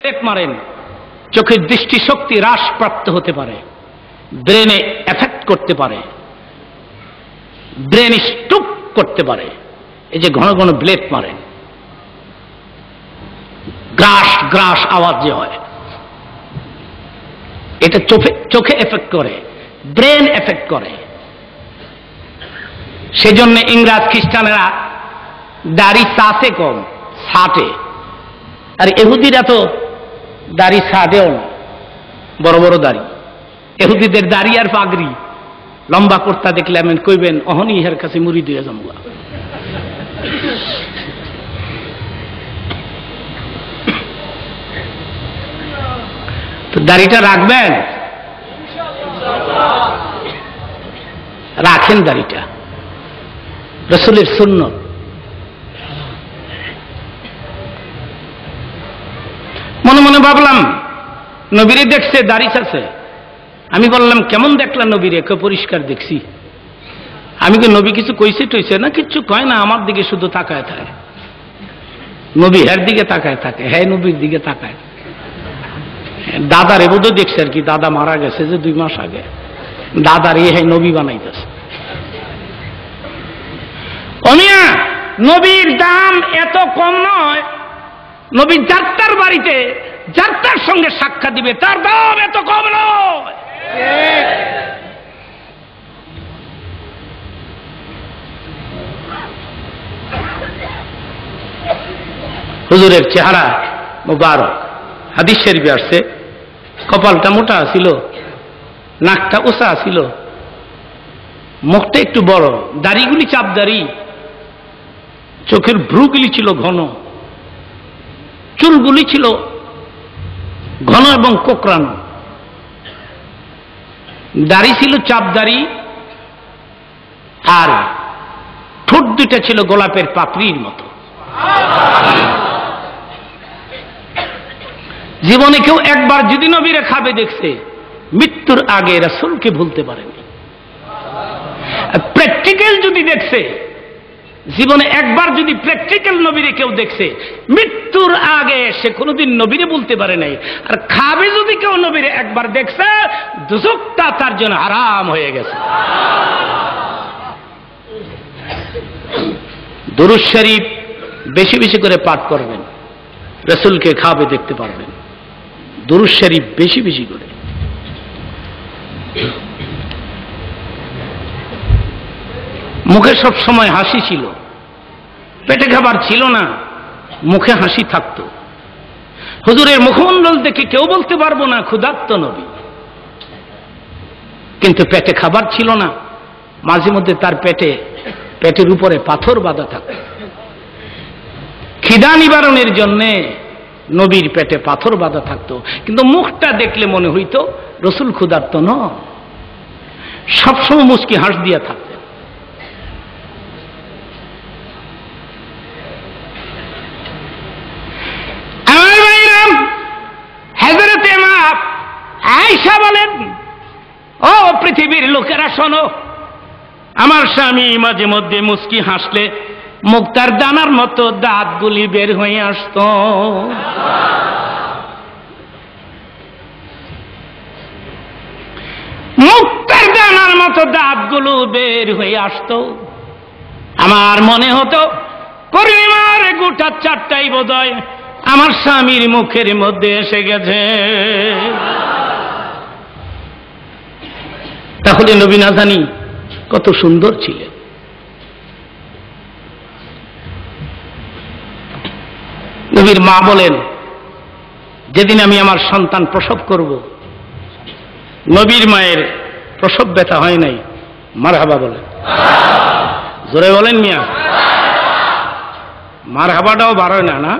Blade মারেন, চোখের দৃষ্টিশক্তি হ্রাসপ্রাপ্ত হতে পারে, ব্রেনে এফেক্ট করতে পারে, ব্রেন স্ট্রোক করতে পারে। এই যে ঘন ঘন ব্লেড মারেন, গ্রাস গ্রাস আওয়াজ যে হয়, এটা চোখে এফেক্ট করে, ব্রেন এফেক্ট করে। সেজন্য ইংরেজ খ্রিস্টানেরা দাড়ি চাষে কম, ছাটে, আর ইহুদিরা তো দাড়ি ছাটেও না, বড় বড় দাড়ি। ইহুদিদের দাড়ি আর পাগড়ি লম্বা কর্তা দেখলে আমি কইবেন অহনি ইহার কাছে মুড়ি দিয়ে জমা। তো দাড়িটা রাখবেন, রাখেন দাড়িটা, রাসূলের সুন্নাত। মনে মনে ভাবলাম নবীরে দেখছে, দাড়ি আছে। আমি বললাম কেমন দেখলাম নবীরে? পরিষ্কার দেখছি। আমি কি নবী কিছু কইছে টইছে? না, কিচ্ছু কয় না, আমার দিকে শুধু তাকায় থাকে। নবী হ্যার দিকে তাকায় থাকে, হ্যাঁ নবীর দিকে তাকায়। দাদার এবোধ দেখছে আর কি, দাদা মারা গেছে যে 2 মাস আগে, দাদার হ্যাঁ নবী বানাইতেছে। অমিয়া, নবীর দাম এত কম নয়। নবী যাত্রার বাড়িতে যাত্রার সঙ্গে সাক্ষাৎ দিবে, তার দাম এত কম নয়। হুজুরের চেহারা মুবারক, হাদিস শরীফে আসছে, কপালটা মোটা ছিল, নাকটা উঁচা ছিল, মুখটা একটু বড়, দাড়িগুলি চাপ দাড়ি, চোখের ভ্রুগুলি ছিল ঘন, চুলগুলি ছিল ঘন এবং কোকড়ানো, দাড়ি ছিল চাপ দাড়ি, আর ঠোঁট দুটা ছিল গোলাপের পাপড়ির মতো। জীবনে কেউ একবার যদি নবীরে খাবে দেখছে, মৃত্যুর আগে রাসূলকে ভুলতে পারেনি। প্র্যাকটিক্যাল যদি দেখছে, জীবনে একবার যদি প্র্যাকটিক্যাল নবীরে কেউ দেখছে, মৃত্যুর আগে সে কোনোদিন নবীরে বলতে পারে নাই। আর খাবে যদি কেউ নবীরে একবার দেখছে, দুজকটা তার জন্য হারাম হয়ে গেছে। দুরূদ শরীফ বেশি বেশি করে পাঠ করবেন, রাসূলকে খাবে দেখতে পারবেন। দুরূদ শরীফ বেশি বেশি করে। মুখে সব সময় হাসি ছিল, পেটে খাবার ছিল না, মুখে হাসি থাকতো। হুজুরের মুখমণ্ডল দেখে কেউ বলতে পারবো না ক্ষুধার্ত নবী, কিন্তু পেটে খাবার ছিল না। মাঝে মধ্যে তার পেটের উপরে পাথর বাঁধা থাকতো। খিদা নিবারণের জন্য নবীর পেটে পাথর বাঁধা থাকতো, কিন্তু মুখটা দেখলে মনে হইতো রাসূল ক্ষুধার্ত নয়, সবসময় মুচকি হাস দিয়া থাকতেন। হযরতে মা আয়েশা বলেন, ও পৃথিবীর লোকেরা শোনো, আমার স্বামী মাঝে মধ্যে মুচকি হাসলে মুক্তার দানার মতো দাঁতগুলি বের হয়ে আসত। মুক্তার দানার মতো দাঁতগুলো বের হয়ে আসত। আমার মনে হতো পরিমার গোটা 4টাই বোধহয় আমার স্বামীর মুখের মধ্যে এসে গেছে। তাহলে নবী না জানি কত সুন্দর ছিলেন। নবীর মা বলেন, যেদিন আমি আমার সন্তান প্রসব করব, নবীর মায়ের প্রসব ব্যথা হয় নাই। মারহাবা বলেন, জোরে বলেন মিয়া, মারহাবাটাও বাড়ায় না, না?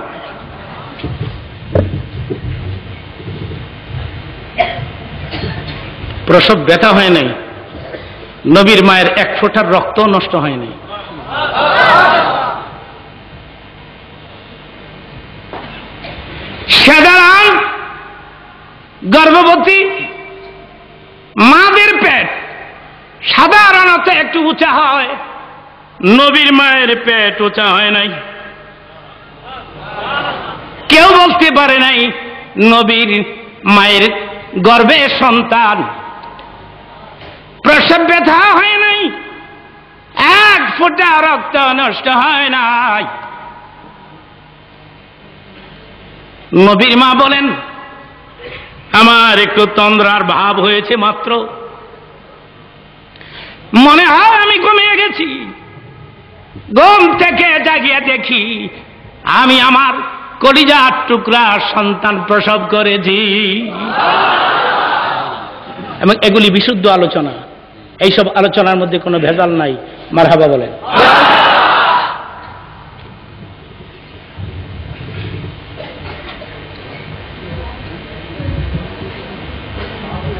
প্রসব ব্যথা হয় নাই, নবীর মায়ের 1 ফোঁটার রক্ত নষ্ট হয় নাই। সাধারণ গর্ভবতী মাদের পেট সাধারণত একটু উঁচা হয়, নবীর মায়ের পেট উঁচা হয় নাই। কেউ বলতে পারে নাই নবীর মায়ের গর্ভে সন্তান, প্রসব ব্যথা হয় নাই, এক ফোঁটা রক্ত নষ্ট হয় নাই। নবীর মা বলেন, আমার একটু তন্দ্রার ভাব হয়েছে মাত্র, মনে হয় আমি ঘুমিয়ে গেছি। ঘুম থেকে জাগিয়ে দেখি আমি আমার কলিজার টুকরা সন্তান প্রসব করেছি। এবং এগুলি বিশুদ্ধ আলোচনা, এইসব আলোচনার মধ্যে কোনো ভেজাল নাই। মারহাবা বলেন।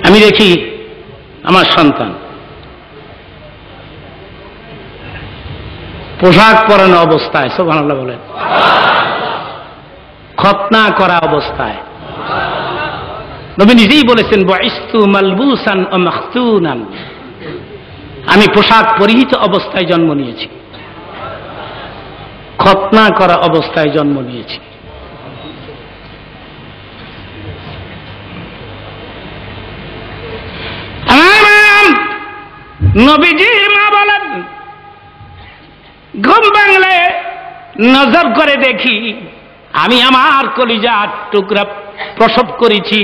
আমি দেখি আমার সন্তান পোশাক পরানো অবস্থায়, সুবহানাল্লাহ বলেন, খতনা করা অবস্থায়। নবী নিজেই বলেছেন, বুইস্তু মালবুসান ওয়া মাখতুনান, আমি পোশাক পরিহিত অবস্থায় জন্ম নিয়েছি, খতনা করা অবস্থায় জন্ম নিয়েছি। নবীজির মা বলেন, ঘুম ভাঙলে নজর করে দেখি আমি আমার কলিজার টুকরা প্রসব করেছি।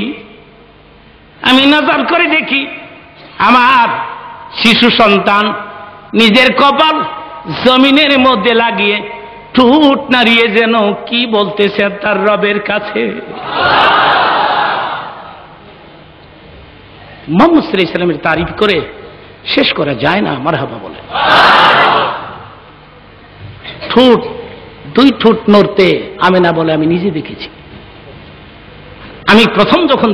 আমি নজর করে দেখি আমার শিশু সন্তান নিজের কপাল জমিনের মধ্যে লাগিয়ে ঠোঁট নাড়িয়ে যেন কি বলতেছে তার রবের কাছে। মুহাম্মদ সাল্লাল্লাহু আলাইহি ওয়াসাল্লামের তারিফ করে শেষ করা যায় না। মারহাবা বলে। ঠোঁট, দুই ঠোঁট নড়তে আমেনা বলে আমি নিজে দেখেছি। আমি প্রথম যখন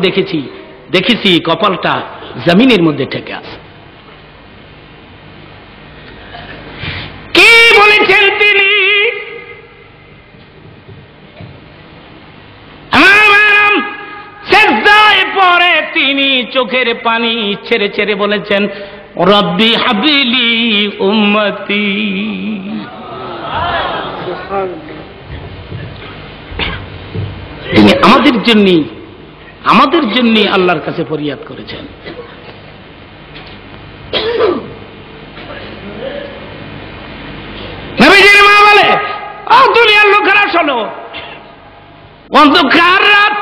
দেখেছি কপালটা জমিনের মধ্যে ঠেকে আছে। কি বলেছেন তিনি? সেজদায় পড়ে তিনি চোখের পানি ছেড়ে ছেড়ে বলেছেন, রব্বি হাবিলি উম্মতি। তিনি আমাদের জন্য আল্লাহর কাছে ফরিয়াদ করেছেন। নবীজির মা বলে, ও দুনিয়ার লোকেরা শোনো, অন্ধকার রাত,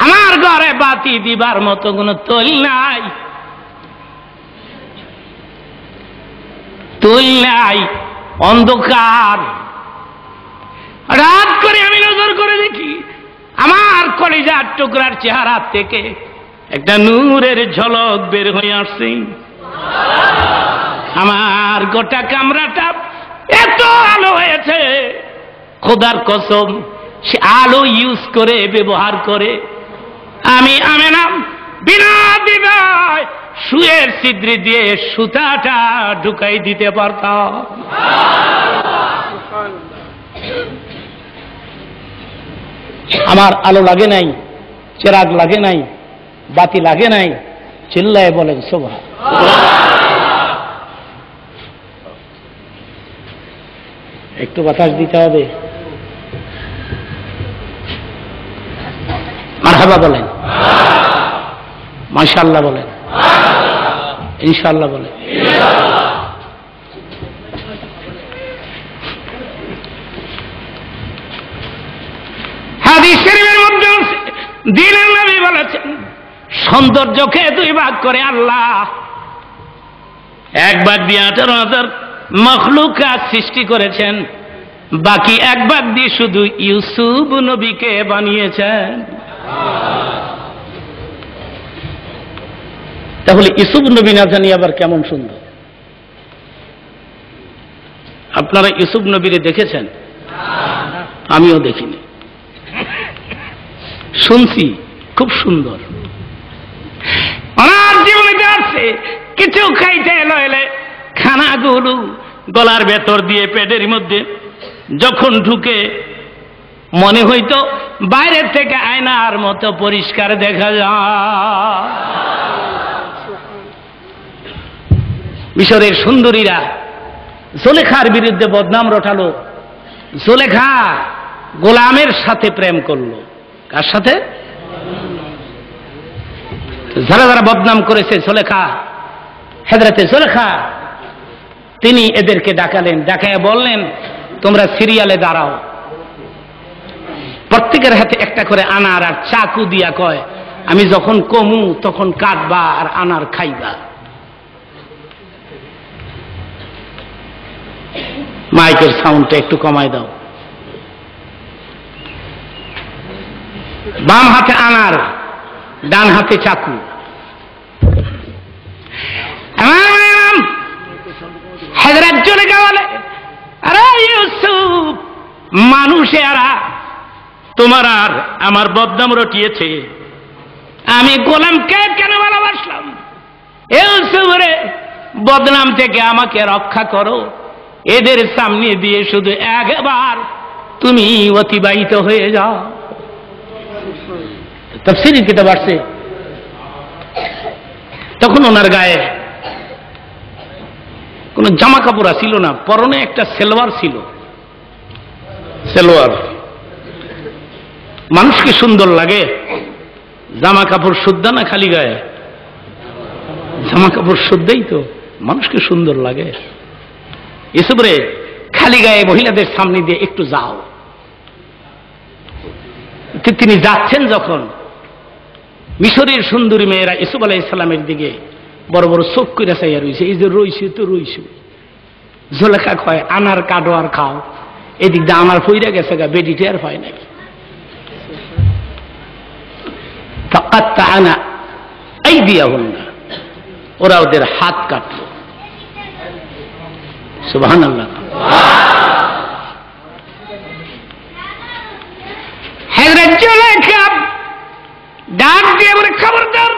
আমার ঘরে বাতি দিবার মতো কোনো তৈল নাই, অন্ধকার। রাত করে আমি নজর করে দেখি আমার কলিজার টুকরার চেহারা থেকে একটা নূরের ঝলক বের হয়ে আসছে। আমার গোটা কামরাটা এত আলো হয়েছে, খোদার কসম, সে আলো ইউজ করে, ব্যবহার করে আমি আমেনা বিনা দ্বিধায় সুয়ের ছিদ্রি দিয়ে সুতাটা ঢুকাই দিতে পারতাম। আমার আলো লাগে নাই, চেরাগ লাগে নাই, বাতি লাগে নাই, চিল্লায় বলেন সুবহান। একটু বাতাস দিতে হবে। মারহাবা বলেন, মাশাআল্লাহ বলেন, ইনশাআল্লাহ বলেন। হাদিস শরীফের মধ্যে দ্বীনের নবী বলেছেন, সৌন্দর্যকে দুই ভাগ করে আল্লাহ। এক ভাগ দিয়ে 18,000 মখলুকাত সৃষ্টি করেছেন, বাকি এক ভাগ দিয়ে শুধু ইউসুফ নবীকে বানিয়েছেন। তাহলে ইউসুফ নবী না জানি আবার কেমন সুন্দর। আপনারা ইউসুফ নবীরে দেখেছেন? আমিও দেখিনি, শুনছি খুব সুন্দর। আমার জীবনে আছে কিছু খাইতে এলে খানাগুলো গলার ভেতর দিয়ে পেটের মধ্যে যখন ঢুকে মনে হইতো বাইরের থেকে আয়নার মতো পরিষ্কার দেখা যায়। মিশরের সুন্দরীরা জুলেখার বিরুদ্ধে বদনাম রটালো। জুলেখা গোলামের সাথে প্রেম করলো। কার সাথে? যারা যারা বদনাম করেছে সুলেখা, হযরতে সুলেখা, তিনি এদেরকে ডাকালেন, ডাকায় বললেন তোমরা সিরিয়ালে দাঁড়াও। প্রত্যেকের হাতে একটা করে আনার আর চাকু দিয়া কয় আমি যখন কমু তখন কাটবা আর আনার খাইবা। মাইকের সাউন্ডটা একটু কমায় দাও। বাম হাতে আনার, ডান হাতে চাকু। হযরত জুলেখা বলে আরে ইউসুফ, মানুষেরা তোমার আর আমার বদনাম রটিয়েছে, আমি গোলামকে কেন ভালোবাসলাম? ইউসুফ রে, বদনাম থেকে আমাকে রক্ষা করো, এদের সামনে দিয়ে শুধু একবার তুমি অতিবাহিত হয়ে যাও। তাফসীরের কিতাব আসছে তখন ওনার গায়ে কোন জামা কাপড় ছিল না, পরনে একটা সেলোয়ার ছিল। সেলোয়ার মানুষকে সুন্দর লাগে, জামা কাপড় শুদ্ধা না খালি গায়ে? জামা কাপড় শুদ্ধই তো মানুষকে সুন্দর লাগে। ইউসুফ রে, খালি গায়ে মহিলাদের সামনে দিয়ে একটু যাও। তিনি যাচ্ছেন যখন মিশরের সুন্দরী মেয়েরা ইউসুফ আলাইহিস সালামের দিকে বড় বড় চোখ করে চাইয়া রইছে, এই যে রইছে তো রইছে। জুলেখা কয় আনার কাটো আর খাও, এদিক দিয়ে আনার ফইরা গেছে গা, বেডিতে আর হয় নাকি। ফাকাত্তাআনা আইদিয়াহুন্না, ওরা ওদের হাত কাটল। সুবহানাল্লাহ। হযরত জুলেখা ডাক দিয়ে বলে খবরদার,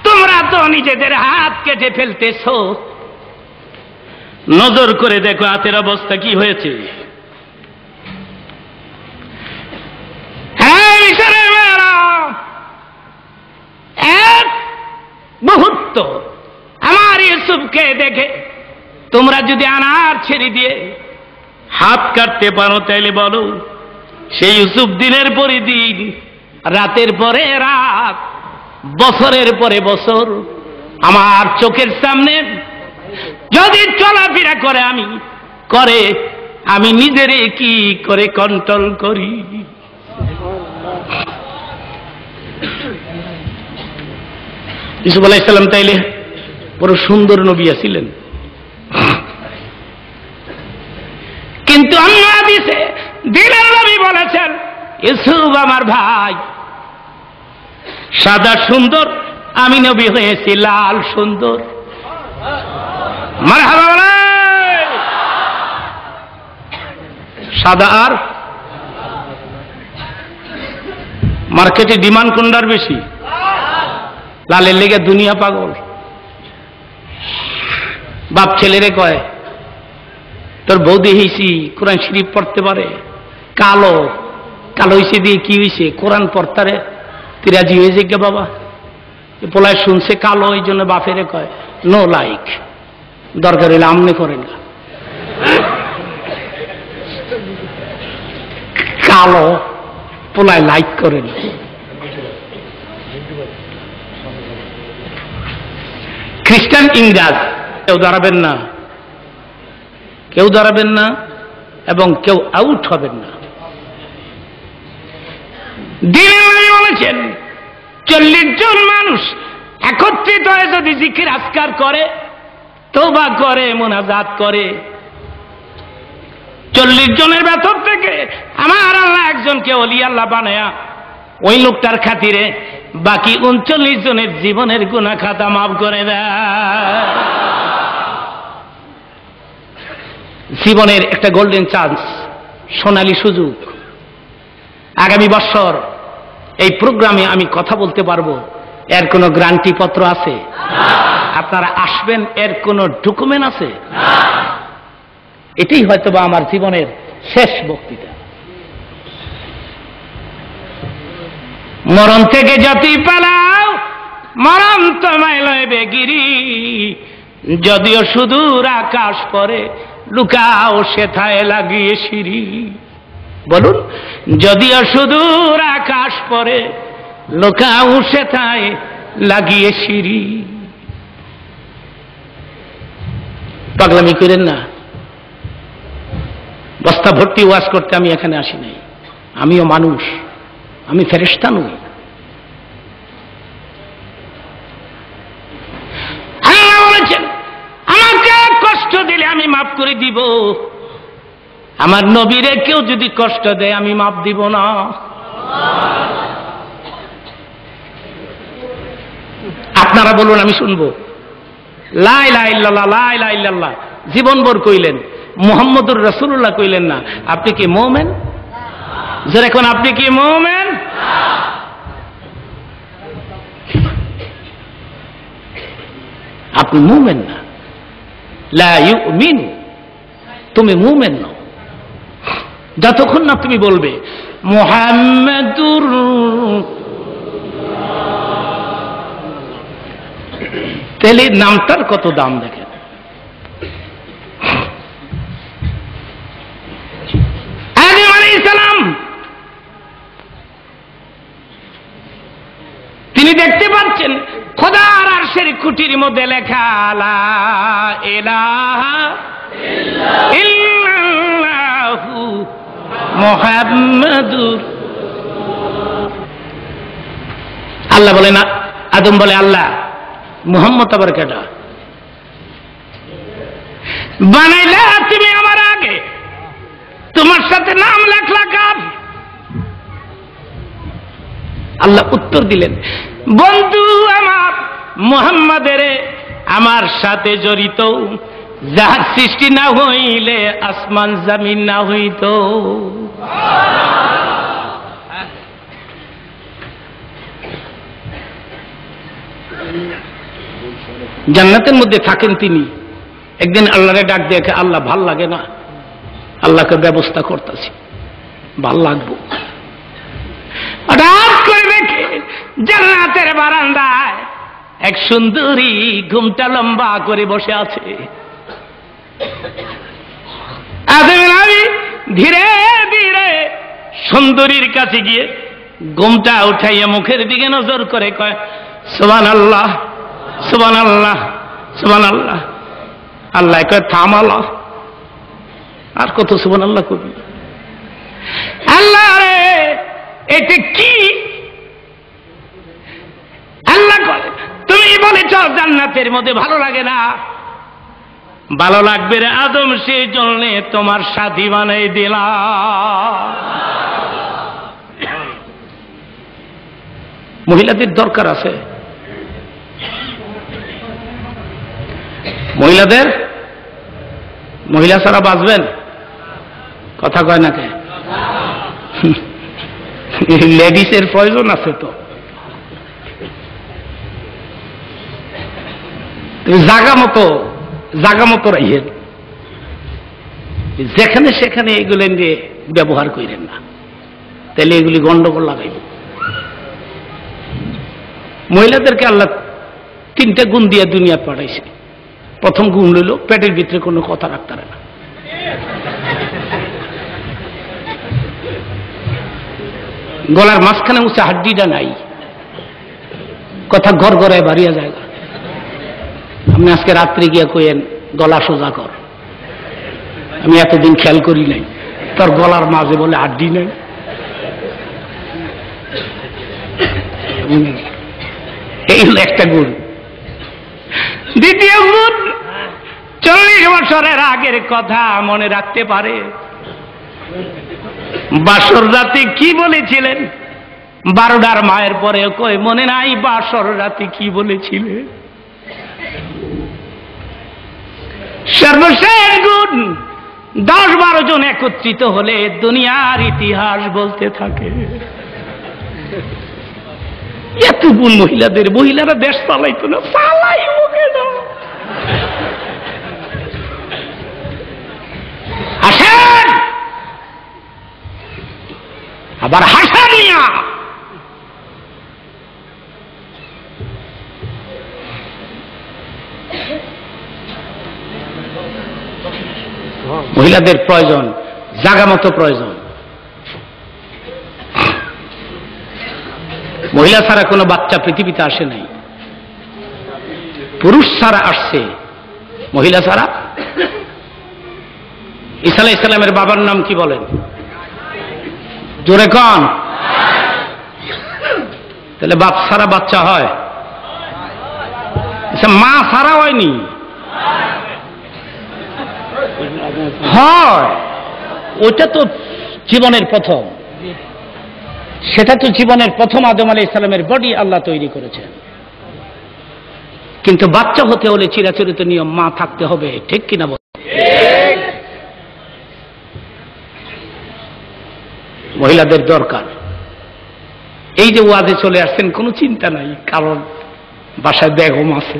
তোমরা তো নিজেদের হাত কেটে ফেলতেছ, নজর করে দেখো হাতের অবস্থা কি হয়েছে। এক মুহূর্ত আমার ইউসুফকে দেখে তোমরা যদি আনার ছেড়ে দিয়ে হাত কাটতে পারো তাইলে বলো, সেই ইউসুফ দিনের পরে দিন, রাতের পরে রাত, বছরের পরে বছর আমার চোখের সামনে যদি চলাফেরা করে আমি নিজেরে কি করে কন্ট্রোল করি। ইউসুফ আলাইহিস সালাম তাইলে বড় সুন্দর নবী ছিলেন, কিন্তু অন্য হাদিসে দিলের নবী বলেছেন ইউসুফ আমার ভাই, সাদা সুন্দর, আমি নবী হয়েছি লাল সুন্দর। মারহাবা বলে। সাদা আর মার্কেটে ডিমান্ড কোনটার বেশি? লালের লেগে দুনিয়া পাগল। বাপ ছেলেরে কয় তোর বৌদি হয়েছি কোরআন শরীফ পড়তে পারে, কালো কালো হয়েছে দিয়ে কি হয়েছে, কোরআন পড়তারে তুই রাজি হয়েছে কে বাবা? পোলায় শুনছে কালো, এই জন্য বাপেরে কয় নো লাইক, দরকার হইলে আমনে করেন না। কালো পোলায় লাইক করেন। খ্রিস্টান ইংরাজ কেউ দাঁড়াবেন না, কেউ দাঁড়াবেন না এবং কেউ আউট হবেন না। দিনে বলেছেন 40 জন মানুষ একত্রিত হয়ে যদি জিকির আজকার করে, তওবা করে, মুনাজাত করে, 40 জনের ভেতর থেকে আমার আল্লাহ একজনকে ওলি আল্লাহ বানায়া ওই লোকটার খাতিরে বাকি 39 জনের জীবনের গুনাহ খাতা মাফ করে দেয়। জীবনের একটা গোল্ডেন চান্স, সোনালী সুযোগ। আগামী বছর এই প্রোগ্রামে আমি কথা বলতে পারবো, এর কোনো গ্যারান্টি পত্র আছে? আপনারা আসবেন, এর কোনো ডকুমেন্ট আছে? এটাই হয়তোবা আমার জীবনের শেষ বক্তৃতা। মরণ থেকে যতই পালাও মরণ তোমায় লইবে গিরি, যদিও সুদূর আকাশ পরে লুকাও সেথায় লাগিয়ে সিঁড়ি। বলুন, যদিও সুদূর আকাশ পরে লুকাও সেথায় লাগিয়ে সিঁড়ি। পাগলামি করেন না। বস্তা ভর্তি ওয়াজ করতে আমি এখানে আসি নাই। আমিও মানুষ, আমি ফেরেশতা নই। আল্লাহ বলেছেন আমাকে কষ্ট দিলে আমি মাফ করে দিব, আমার নবীরে কেউ যদি কষ্ট দেয় আমি মাফ দিব না। আপনারা বলুন, আমি শুনবো। লা ইলাহা ইল্লাল্লাহ, লা ইলাহা ইল্লাল্লাহ জীবনভর কইলেন, মুহাম্মদুর রাসূলুল্লাহ কইলেন না, আপনি কি মুমিন? যারা এখন আপনি কি মুমিন? আপনি মুমিন না। লা ইউমিনু, তুমি মুমিন নও যতক্ষণ না তুমি বলবে মুহাম্মাদুর। তাহলে নামটার কত দাম দেখেন। আদম আলাইহিস সালাম তিনি দেখতে পাচ্ছেন খোদার আরশের খুঁটির মধ্যে লেখা লা ইলাহা ইল্লাল্লাহু মুহাম্মাদুর। আল্লাহ বলে না, আদম বলে আল্লাহ, মুহাম্মদ আবার কেটা বানাইলা তুমি আমার আগে, তোমার সাথে নাম লেখলা কার? আল্লাহ উত্তর দিলেন, বন্ধু আমার মুহাম্মাদের আমার সাথে জড়িত, যার সৃষ্টি না হইলে আসমান জমিন না হইত। জান্নাতের মধ্যে থাকেন তিনি। একদিন আল্লাহরে ডাক দেখে, আল্লাহ ভাল লাগে না, আল্লাহকে ব্যবস্থা করতেছি, ভাল লাগবো। হঠাৎ করে দেখে জান্নাতের বারান্দায় এক সুন্দরী ঘুমটা লম্বা করে বসে আছে। আদম নবী ধীরে ধীরে সুন্দরীর কাছে গিয়ে ঘুমটা উঠাইয়া মুখের দিকে নজর করে কয় সুবহানাল্লাহ, সুবহানাল্লাহ, সুবহানাল্লাহ। আল্লাহ কয় থামালা, আর কত সুবহানাল্লাহ করবি? আল্লাহ রে এটা কি? আল্লাহ কয় তুমি বলেছ জান্নাতের মধ্যে ভালো লাগে না, ভালো লাগবে রে আদম, সেই জন্য তোমার সাথী বানাই দিলাম। মহিলাদের দরকার আছে, মহিলাদের, মহিলা ছাড়া বাঁচবেন? কথা কয় না কে? লেডিসের প্রয়োজন আছে তো। তুমি জাগা মতো রাইয়েন, যেখানে সেখানে এগুলো নিয়ে ব্যবহার করেন না, তাহলে এগুলি গন্ডগোল লাগাইব। মহিলাদেরকে আল্লাহ তিনটা গুণ দিয়ে দুনিয়া পাঠাইছে। প্রথম গুণ হইল পেটের ভিতরে কোনো কথা রাখতে পারে না। গলার মাঝখানে উঁচা হাড্ডিটা নাই, কথা ঘর ঘরে বাড়িয়া যায়। আপনি আজকে রাত্রে গিয়া কইেন গলা সোজা কর, আমি এতদিন খেয়াল করি নাই, তোর গলার মাঝে বলে হাড্ডি নাই। এই হলো একটা গুণ। দ্বিতীয় গুণ, 40 বছরের আগের কথা মনে রাখতে পারে। বাসর রাতে কি বলেছিলেন? 12টার মায়ের পরে কই মনে নাই বাসর রাতে কি বলেছিলেন? সর্বশেষ গুণ, 10-12 জন একত্রিত হলে দুনিয়ার ইতিহাস বলতে থাকে। এত গুণ মহিলাদের, মহিলারা দেশ চালাইতো না, চালাইব কেন? হাসেন আবার হাসেন মিয়া। মহিলাদের প্রয়োজন, জাগা মতো প্রয়োজন। মহিলা ছাড়া কোনো বাচ্চা পৃথিবীতে আসে নাই। পুরুষ ছাড়া আসছে, মহিলা ছাড়া। ঈসা আলাইহিস সালামের বাবার নাম কি বলেন? জোরে কন। তাহলে বাপ ছাড়া বাচ্চা হয়? মা ছাড়া হয়নি, হয়। ওইটা তো জীবনের প্রথম, সেটা তো জীবনের প্রথম আদম আলাইহিস সালামের বডি আল্লাহ তৈরি করেছেন। কিন্তু বাচ্চা হতে হলে চিরাচরিত নিয়ম, মা থাকতে হবে, ঠিক কিনা বল? মহিলাদের দরকার। এই যে ওয়াজে চলে আসছেন কোনো চিন্তা নাই, কারণ বাসায় বেগম আছে।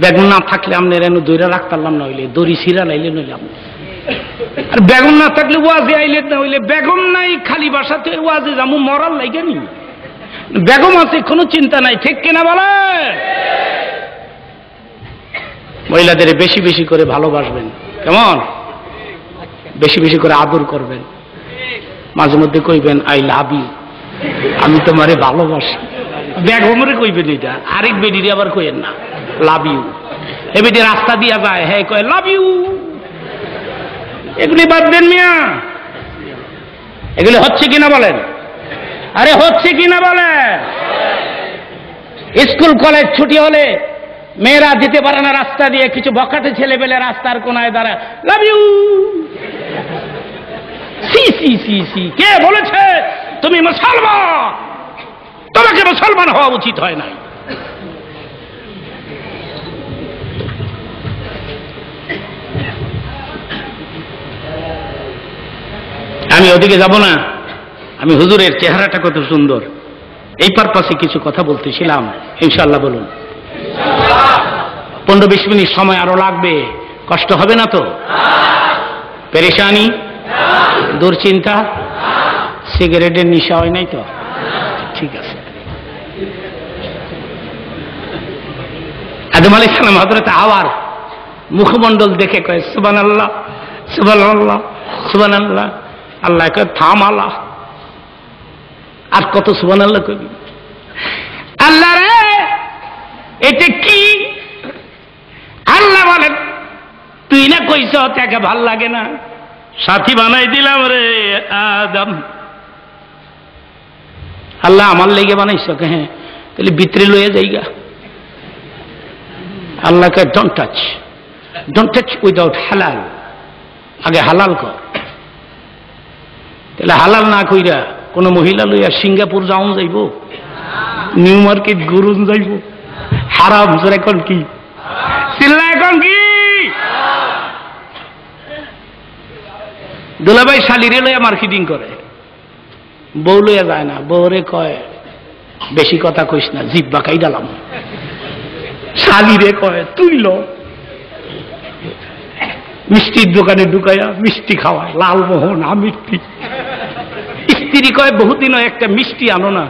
বেগম না থাকলে আপনার এনে দইরা রাখতাম না, হইলে দড়ি সিরা লাইলে নইলাম। আর বেগম না থাকলে ওয়াজে আইলে না হইলে, বেগম নাই খালি বাসাতে ওয়াজে যাবো মরাল লাগে নি। বেগম আছে কোনো চিন্তা নাই, ঠিক কিনা বলে? মহিলাদের বেশি বেশি করে ভালোবাসবেন, কেমন? বেশি বেশি করে আদর করবেন, মাঝে মধ্যে কইবেন আই লাভ ইউ, আমি তোমারে ভালোবাসি। বেগমরে কইবেন এটা, আরেক বেডিরে আবার কইেন না লাভ ইউ। এ বেডি রাস্তা দিয়া যায়, হ্যাঁ কয় লাভ ইউ। এগুলি বাদ দেন মিয়া, এগুলি হচ্ছে কিনা বলেন? আরে হচ্ছে কিনা বলেন? স্কুল কলেজ ছুটি হলে মেয়েরা যেতে পারে না রাস্তা দিয়ে, কিছু বখাটে ছেলে পেলে রাস্তার কোনায় দাঁড়ায় লাভ ইউ। সি সি সি সি, কে বলেছে তুমি মুসলমান? তোমাকে মুসলমান হওয়া উচিত হয় নাই। আমি ওদিকে যাব না, আমি হুজুরের চেহারাটা কত সুন্দর, এই পারপাসে কিছু কথা বলতেছিলাম। ইনশাআল্লাহ বলুন। 15-20 মিনিট সময় আরো লাগবে, কষ্ট হবে না তো? পেরেশানি, দুশ্চিন্তা, সিগারেটের নেশা হয় নাই তো? ঠিক আছে। আদম আলাইহিস সালাম হযরত হাওয়ার মুখমণ্ডল দেখে কয় সুবহানাল্লাহ সুবহানাল্লাহ সুবহানাল্লাহ। আল্লাহ কয় থাম আল্লাহ, আর কত সুবহানাল্লাহ কইবি? আল্লাহ রে এটা কি? আল্লাহ বলেন তুই না কইছ তাকে ভাল লাগে না, সাথী বানাই দিলাম রে আদম। আল্লাহ আমার লেগে বানাইছ? হ্যাঁ, তাহলে ভিতরে লয়ে যাইগা। আল্লাহকে ডোন্ট টাচ উইদাউট হালাল, আগে হালাল কর। তাহলে হালাল না কইরা কোন মহিলা লইয়া সিঙ্গাপুর যাওন যাইব, নিউ মার্কেট ঘুরুন যাইব, হারাম। এখন কি চিল্লা? এখন কি দুলাভাই শালিরে লইয়া মার্কেটিং করে, বউ লইয়া যায় না। বউরে কয় বেশি কথা কইস না, জিব্বা কাইডালাম। শালিরে কয় তুই লো, মিষ্টির দোকানে ঢুকাইয়া মিষ্টি খাওয়ায়, লালমোহন মিষ্টি। স্ত্রী কয় বহুদিন একটা মিষ্টি আনো না,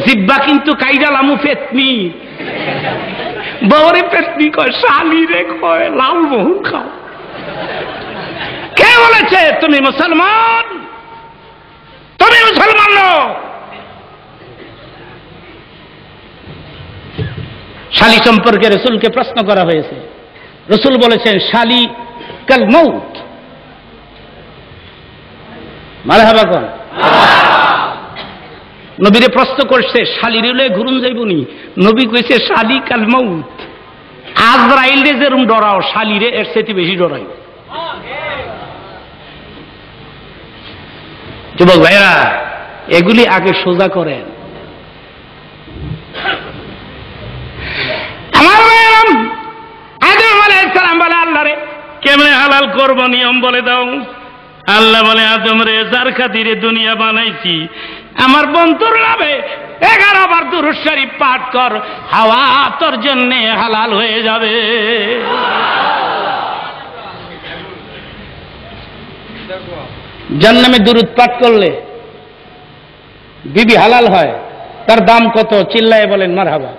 জিব্বা কিন্তু কাইডালামু পেতনি। বউরে পেতনি কয়, শালিরে কয় লালমোহন খাও। কে বলেছে তুমি মুসলমান? তুমি মুসলমান নও। শালি সম্পর্কে রসুলকে প্রশ্ন করা হয়েছে, রসুল বলেছেন শালি কাল মউত। মারহাবা কোন? নবীরে প্রশ্ন করছে শালিরে লয়ে ঘুরুন যাইবনি, নবী কইছে শালি কাল মউত। আজরাইলে যেরকম ডরাও, শালিরে এর চেয়ে বেশি ডরাই। যুবক ভাইরা এগুলি আগে সোজা করেন। আমার ভাইরাম, আদম আলাইহিস সালাম বলে আল্লাহ রে কেমনে হালাল করব নিয়ম বলে দাও। আল্লাহ বলে আদম রে যার খাতিরে দুনিয়া বানাইছি আমার বন্ধুর নামে 11 বার দুরূদ শরীফ পাঠ কর, হাওয়া তোর জন্য হালাল হয়ে যাবে। জান্নামে দুরূদ পাঠ করলে বিবি হালাল হয়, তার দাম কত? চিল্লায় বলেন মারহাবা।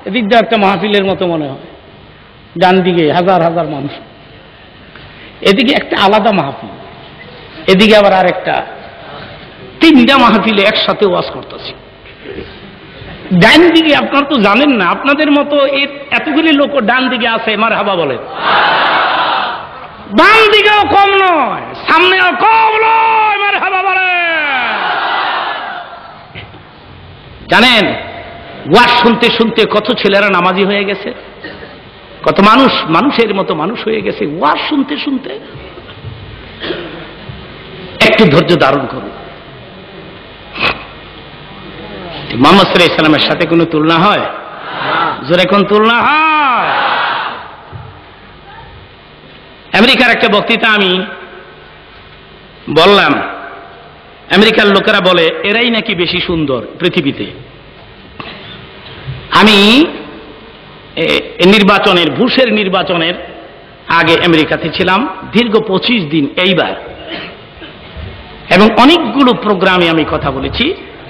এদিক দিয়ে একটা মাহফিলের মতো মনে হয়, ডান দিকে হাজার হাজার মানুষ, এদিকে একটা আলাদা মাহফিল, এদিকে আবার আরেকটা, 3টা মাহফিলে একসাথে ওয়াজ করতেছি। ডান দিকে আপনারা তো জানেন না, আপনাদের মতো এতগুলি লোক ডান দিকে আছে, মারহাবা বলে। ডান দিকেও কম নয়, সামনেও কম নয়, মারহাবা বলে। জানেন ওয়াজ শুনতে শুনতে কত ছেলেরা নামাজি হয়ে গেছে, কত মানুষ মানুষের মতো মানুষ হয়ে গেছে ওয়াজ শুনতে শুনতে। একটু ধৈর্য ধারণ করুন। মুহাম্মদ সাল্লাল্লাহু আলাইহি ওয়াসাল্লামের সাথে কোনো তুলনা হয়? জোরে কোন তুলনা হয়? আমেরিকার একটা বক্তৃতা আমি বললাম, আমেরিকার লোকেরা বলে এরাই নাকি বেশি সুন্দর পৃথিবীতে। আমি নির্বাচনের, বুশের নির্বাচনের আগে আমেরিকাতে ছিলাম দীর্ঘ 25 দিন এইবার, এবং অনেকগুলো প্রোগ্রামে আমি কথা বলেছি,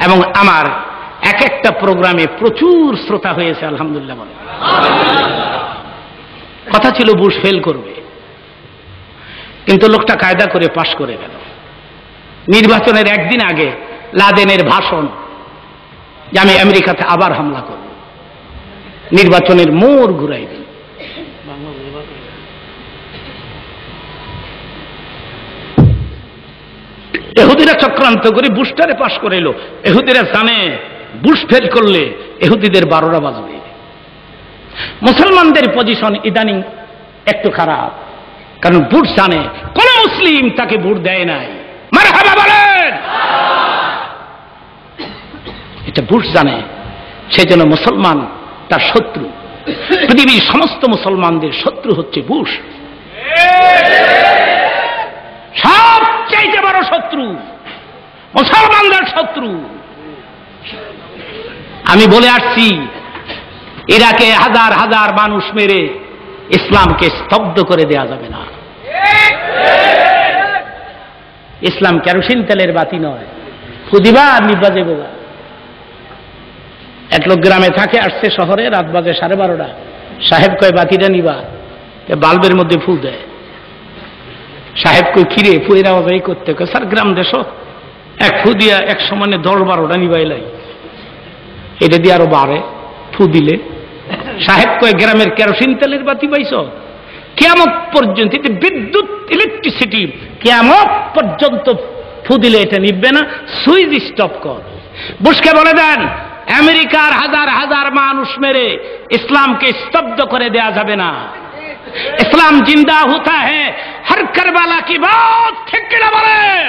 এবং আমার এক একটা প্রোগ্রামে প্রচুর শ্রোতা হয়েছে, আলহামদুলিল্লাহ বলে। কথা ছিল বুশ ফেল করবে, কিন্তু লোকটা কায়দা করে পাশ করে গেল। নির্বাচনের একদিন আগে লাদেনের ভাষণ যে আমি আমেরিকাতে আবার হামলা করব, নির্বাচনের মোড় ঘুরাই দিল। এহুদিরা চক্রান্ত করে বুশটারে পাশ করে এলো। এহুদিরা জানে বুশ ফেল করলে এহুদিদের 12টা বাজবে। মুসলমানদের পজিশন ইদানিং একটু খারাপ, কারণ বুশ জানে কোন মুসলিম তাকে ভোট দেয় নাই। মারহাবা বলেন। এটা বুশ জানে, সেজন্য মুসলমান তার শত্রু। পৃথিবীর সমস্ত মুসলমানদের শত্রু হচ্ছে বুশ, সবচাইতে বড় শত্রু, মুসলমানদের শত্রু। আমি বলে আসছি, ইরাকে হাজার হাজার মানুষ মেরে ইসলামকে স্তব্ধ করে দেয়া যাবে না। ইসলাম কেরোসিন তেলের বাতি নয়, খুদিবা নিবাজে বোবা। এক লোক গ্রামে থাকে, আসছে শহরে, রাত বাজে 12:30। সাহেব কয় বাতিটা নিবা, বাল্বের মধ্যে ফু দেয়। সাহেব কই কিরে ফুয়ের আওয়াজ এই করতে, স্যার গ্রাম দেশ এক ফু দিয়া এক সমানে 10-12টা নিবাইলাই, এটা দিয়ে আরো বাড়ে ফু দিলে। সাহেব কয় গ্রামের কেরোসিন তেলের বাতি পাইছ? কিয়ামত পর্যন্ত, এটা বিদ্যুৎ, ইলেকট্রিসিটি, কিয়ামত পর্যন্ত ফু দিলে এটা নিবে না, সুইচ স্টপ কর। বুশকে বলে দেন আমেরিকার হাজার হাজার মানুষ মেরে ইসলামকে স্তব্ধ করে দেয়া যাবে না। ইসলাম জিন্দা হতা है हर करबला की बात, ঠিক কিনা বলেন?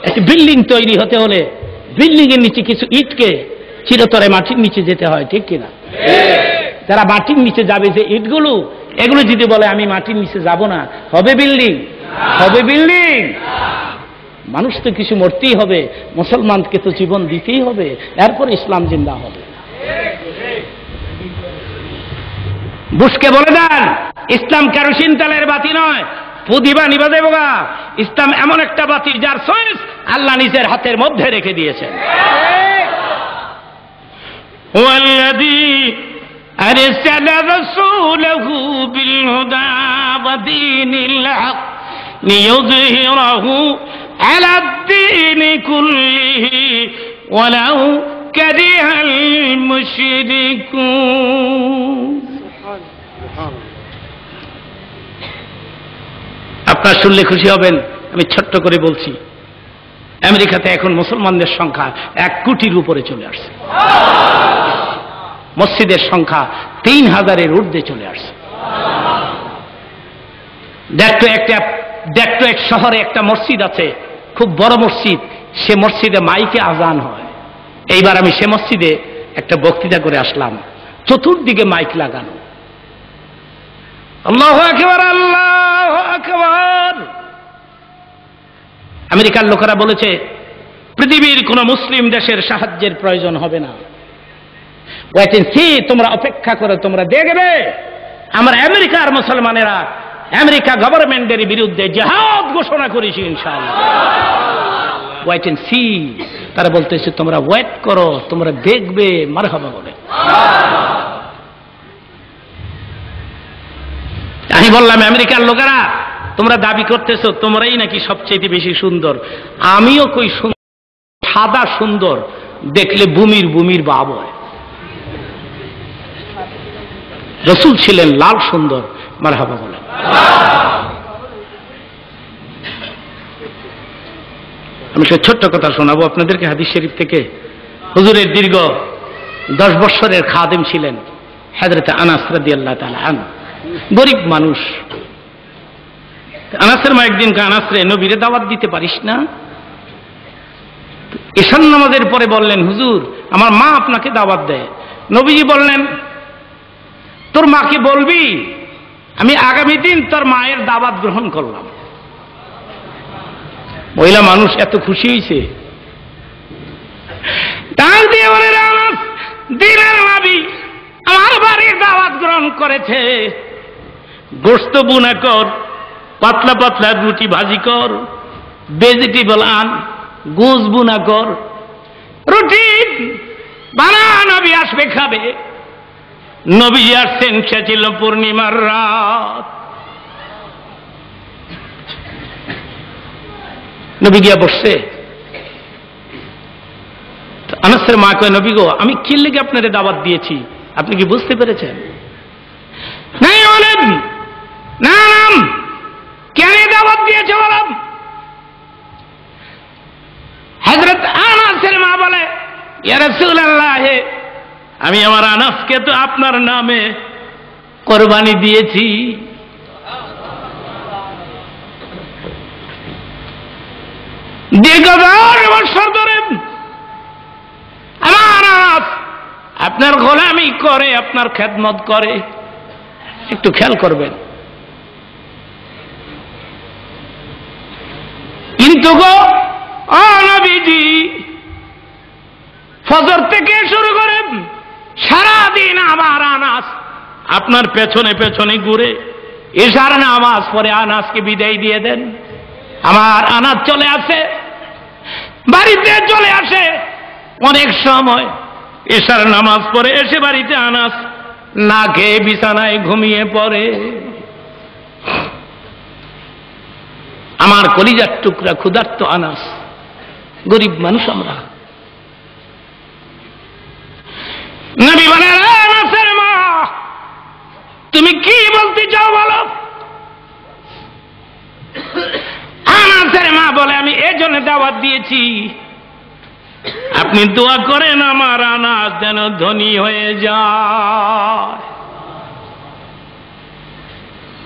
একটা বিল্ডিং তৈরি হতে হলে বিল্ডিং এর নিচে কিছু ইটকে চিরতরে মাটির নিচে যেতে হয়, ঠিক কিনা? যারা মাটির নিচে যাবে যে ইটগুলো, এগুলো যদি বলে আমি মাটির নিচে যাব না, হবে বিল্ডিং? হবে বিল্ডিং? মানুষ তো কিছু মরতেই হবে, মুসলমানকে তো জীবন দিতেই হবে, এরপর ইসলাম জিন্দা হবে। বুশকে বলে দেন ইসলাম কেরোসিন তেলের বাতি নয়, পুদিবা নিবা দেবগা। ইসলাম এমন একটা বাতি যার সুইচ আল্লাহ নিজের হাতের মধ্যে রেখে দিয়েছেন। ওয়াল্লাযী আরসালা রাসূলাহু বিল হুদা ওয়া দীনিল হক লিইয়ুযহিরাহু আলা দ্দীনি কুল্লিহি ওয়ালাউ কারিহাল মুশরিকুন। আপনারা শুনলে খুশি হবেন, আমি ছোট্ট করে বলছি, আমেরিকাতে এখন মুসলমানদের সংখ্যা 1 কোটির উপরে চলে আসছে। মসজিদের সংখ্যা 3000-এর ঊর্ধ্বে চলে আসছে। দেখতো এক শহরে একটা মসজিদ আছে, খুব বড় মসজিদ, সে মসজিদে মাইকে আজান হয়। এইবার আমি সে মসজিদে একটা বক্তৃতা করে আসলাম, চতুর্দিকে মাইক লাগানো, আল্লাহু আকবার আল্লাহু আকবার। আমেরিকার লোকেরা বলেছে পৃথিবীর কোন মুসলিম দেশের সাহায্যের প্রয়োজন হবে না। ওয়েট এন্ড সি, তোমরা অপেক্ষা করো, তোমরা দেখবে আমরা আমেরিকার মুসলমানেরা আমেরিকা গভর্নমেন্টের বিরুদ্ধে জিহাদ ঘোষণা করেছি ইনশাআল্লাহ। ওয়েট এন্ড সি, তারা বলতেছে তোমরা ওয়েট করো, তোমরা দেখবে। মারহাবা বলে। আমি বললাম আমেরিকার লোকেরা তোমরা দাবি করতেছো তোমরাই নাকি সবচেয়ে বেশি সুন্দর। আমিও কই সুন্দর, সাদা সুন্দর, দেখলে বুমির বুমির ভাব হয়। রসুল ছিলেন লাল সুন্দর। মারহাবা বলেন। আমি একটা ছোট্ট কথা শোনাবো আপনাদেরকে হাদিস শরীফ থেকে। হুজুরের দীর্ঘ 10 বছরের খাদেম ছিলেন হযরত আনাস রাদিয়াল্লাহু তাআলা আনহু। গরিব মানুষ। আনাসের মা একদিন আনাস রে, নবীরে দাওয়াত দিতে পারিস না? এশার নামাজের পরে বললেন, হুজুর আমার মা আপনাকে দাওয়াত দেয়। নবীজি বললেন, তোর মাকে বলবি আমি আগামী দিন তোর মায়ের দাওয়াত গ্রহণ করলাম। মহিলা মানুষ এত খুশি হয়েছে, ডাক দিয়ে বলে, আনাস দিনের নবী আমার বাড়ির দাওয়াত গ্রহণ করেছে, গোশত বুনা কর, পাতলা পাতলা রুটি ভাজি কর, ভেজিটেবল আন, গোশ বুনা কর, রুটি বানা, নবী আসবে খাবে। নবী আসছেন, সে ছিল পূর্ণিমার রাত। নবী গিয়া বসছে। আনাসের মা কয়, নবী গো আমি কি লেগে আপনারে দাওয়াত দিয়েছি আপনি কি বুঝতে পেরেছেন? নাই বলেন, না নাম কেন দাওয়াত দিয়েছে বলেন। হযরত আনাসের মা বলে, ইয়া রাসূলুল্লাহ, আমি আমার আনাসকে তো আপনার নামে কোরবানি দিয়েছি। দীর্ঘ 10 বছর ধরে আমার আনাস আপনার গোলামি করে, আপনার খেদমত করে, একটু খেয়াল করবেন। কিন্তু গো ও নবীজি, ফজর থেকে শুরু করে সারাদিন আমার আনাস আপনার পেছনে পেছনে ঘুরে, এশার নামাজ পরে আনাসকে বিদায় দিয়ে দেন। আমার আনাস চলে আসে, বাড়িতে চলে আসে, অনেক সময় এশার নামাজ পড়ে এসে বাড়িতে আনাস না খেয়ে বিছানায় ঘুমিয়ে পড়ে। আমার কলিজার টুকরা ক্ষুধার্ত আনাস, গরিব মানুষ আমরা। নবী বলেন, আনাসের মা তুমি কি বলতে চাও বলো। আনাসের মা বলে, আমি এই জন্য দাওয়াত দিয়েছি আপনি দোয়া করেন আমার আনাস যেন ধনী হয়ে যায়।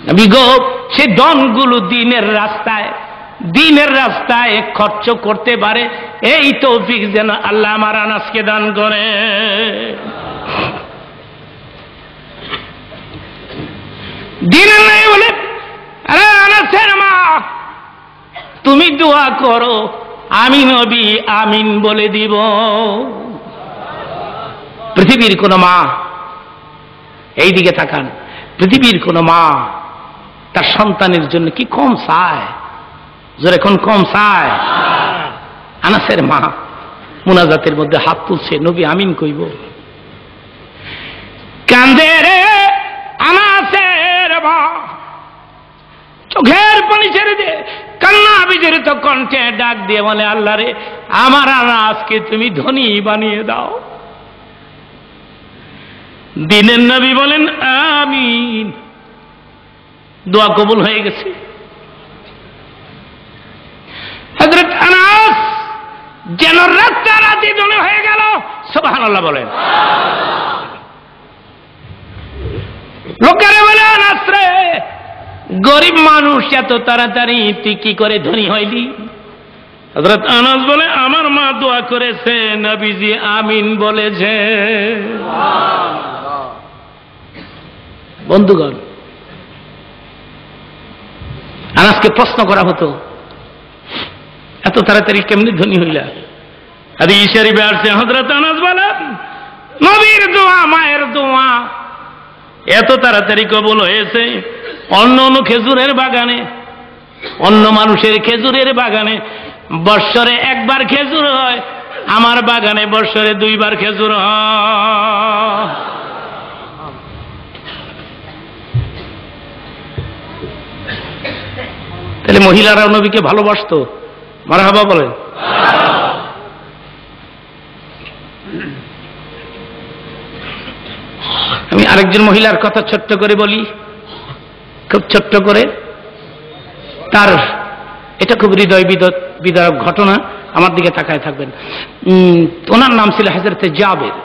নবী গো সে ধনগুলো দিনের রাস্তায় খরচ করতে পারে, এই তৌফিক যেন আল্লাহ আমার আনাসকে দান করে। দিনের নাই বলে, আরে আনাসের মা তুমি দোয়া করো, আমি নবী আমিন বলে দিব। পৃথিবীর কোন মা, এই দিকে তাকান, পৃথিবীর কোন মা তার সন্তানের জন্য কি কম চায়? জোরে কোন কম চায়? আনাসের মা মুনাজাতের মধ্যে হাত তুলছে, নবী আমিন কইব। কান্দে রে আনাসের মা, চোখের পানি ছেড়ে দিয়ে কান্না বিজড়িত কণ্ঠে ডাক দিয়ে বলে, আল্লাহ রে আমার আনাসকে তুমি ধনী বানিয়ে দাও। দিনের নবী বলেন আমিন, দোয়া কবুল হয়ে গেছে। হযরত আনাস যেন রাতারাতি ধনী হয়ে গেল। সুবহানাল্লাহ বলেন। লোকেরা বলে, আনাস রে গরিব মানুষ এত তাড়াতাড়ি তুই কি করে ধনী হইলি? হযরত আনাস বলে, আমার মা দোয়া করেছে, নবীজি আমিন বলেছে। বন্ধুগণ, আনাসকে প্রশ্ন করা হতো, এত তাড়াতাড়ি কেমনি ধনী হইলা? হাদিস শরীফে আসছে, হযরত আনাস বলেন, নবীর দোয়া, মায়ের দোয়া এত তাড়াতাড়ি কবুল হয়েছে। অন্য অন্য খেজুরের বাগানে, অন্য মানুষের খেজুরের বাগানে বৎসরে একবার খেজুর হয়, আমার বাগানে বৎসরে 2 বার খেজুর হয়। তাহলে মহিলারা নবীকে ভালোবাসতো। মারহাবা বলেন। আরেকজন মহিলার কথা ছোট্ট করে বলি, খুব ছোট্ট করে। তার এটা খুব হৃদয় বিদারক ঘটনা, আমার দিকে তাকায় থাকবেন। ওনার নাম ছিল হযরতে জাবের।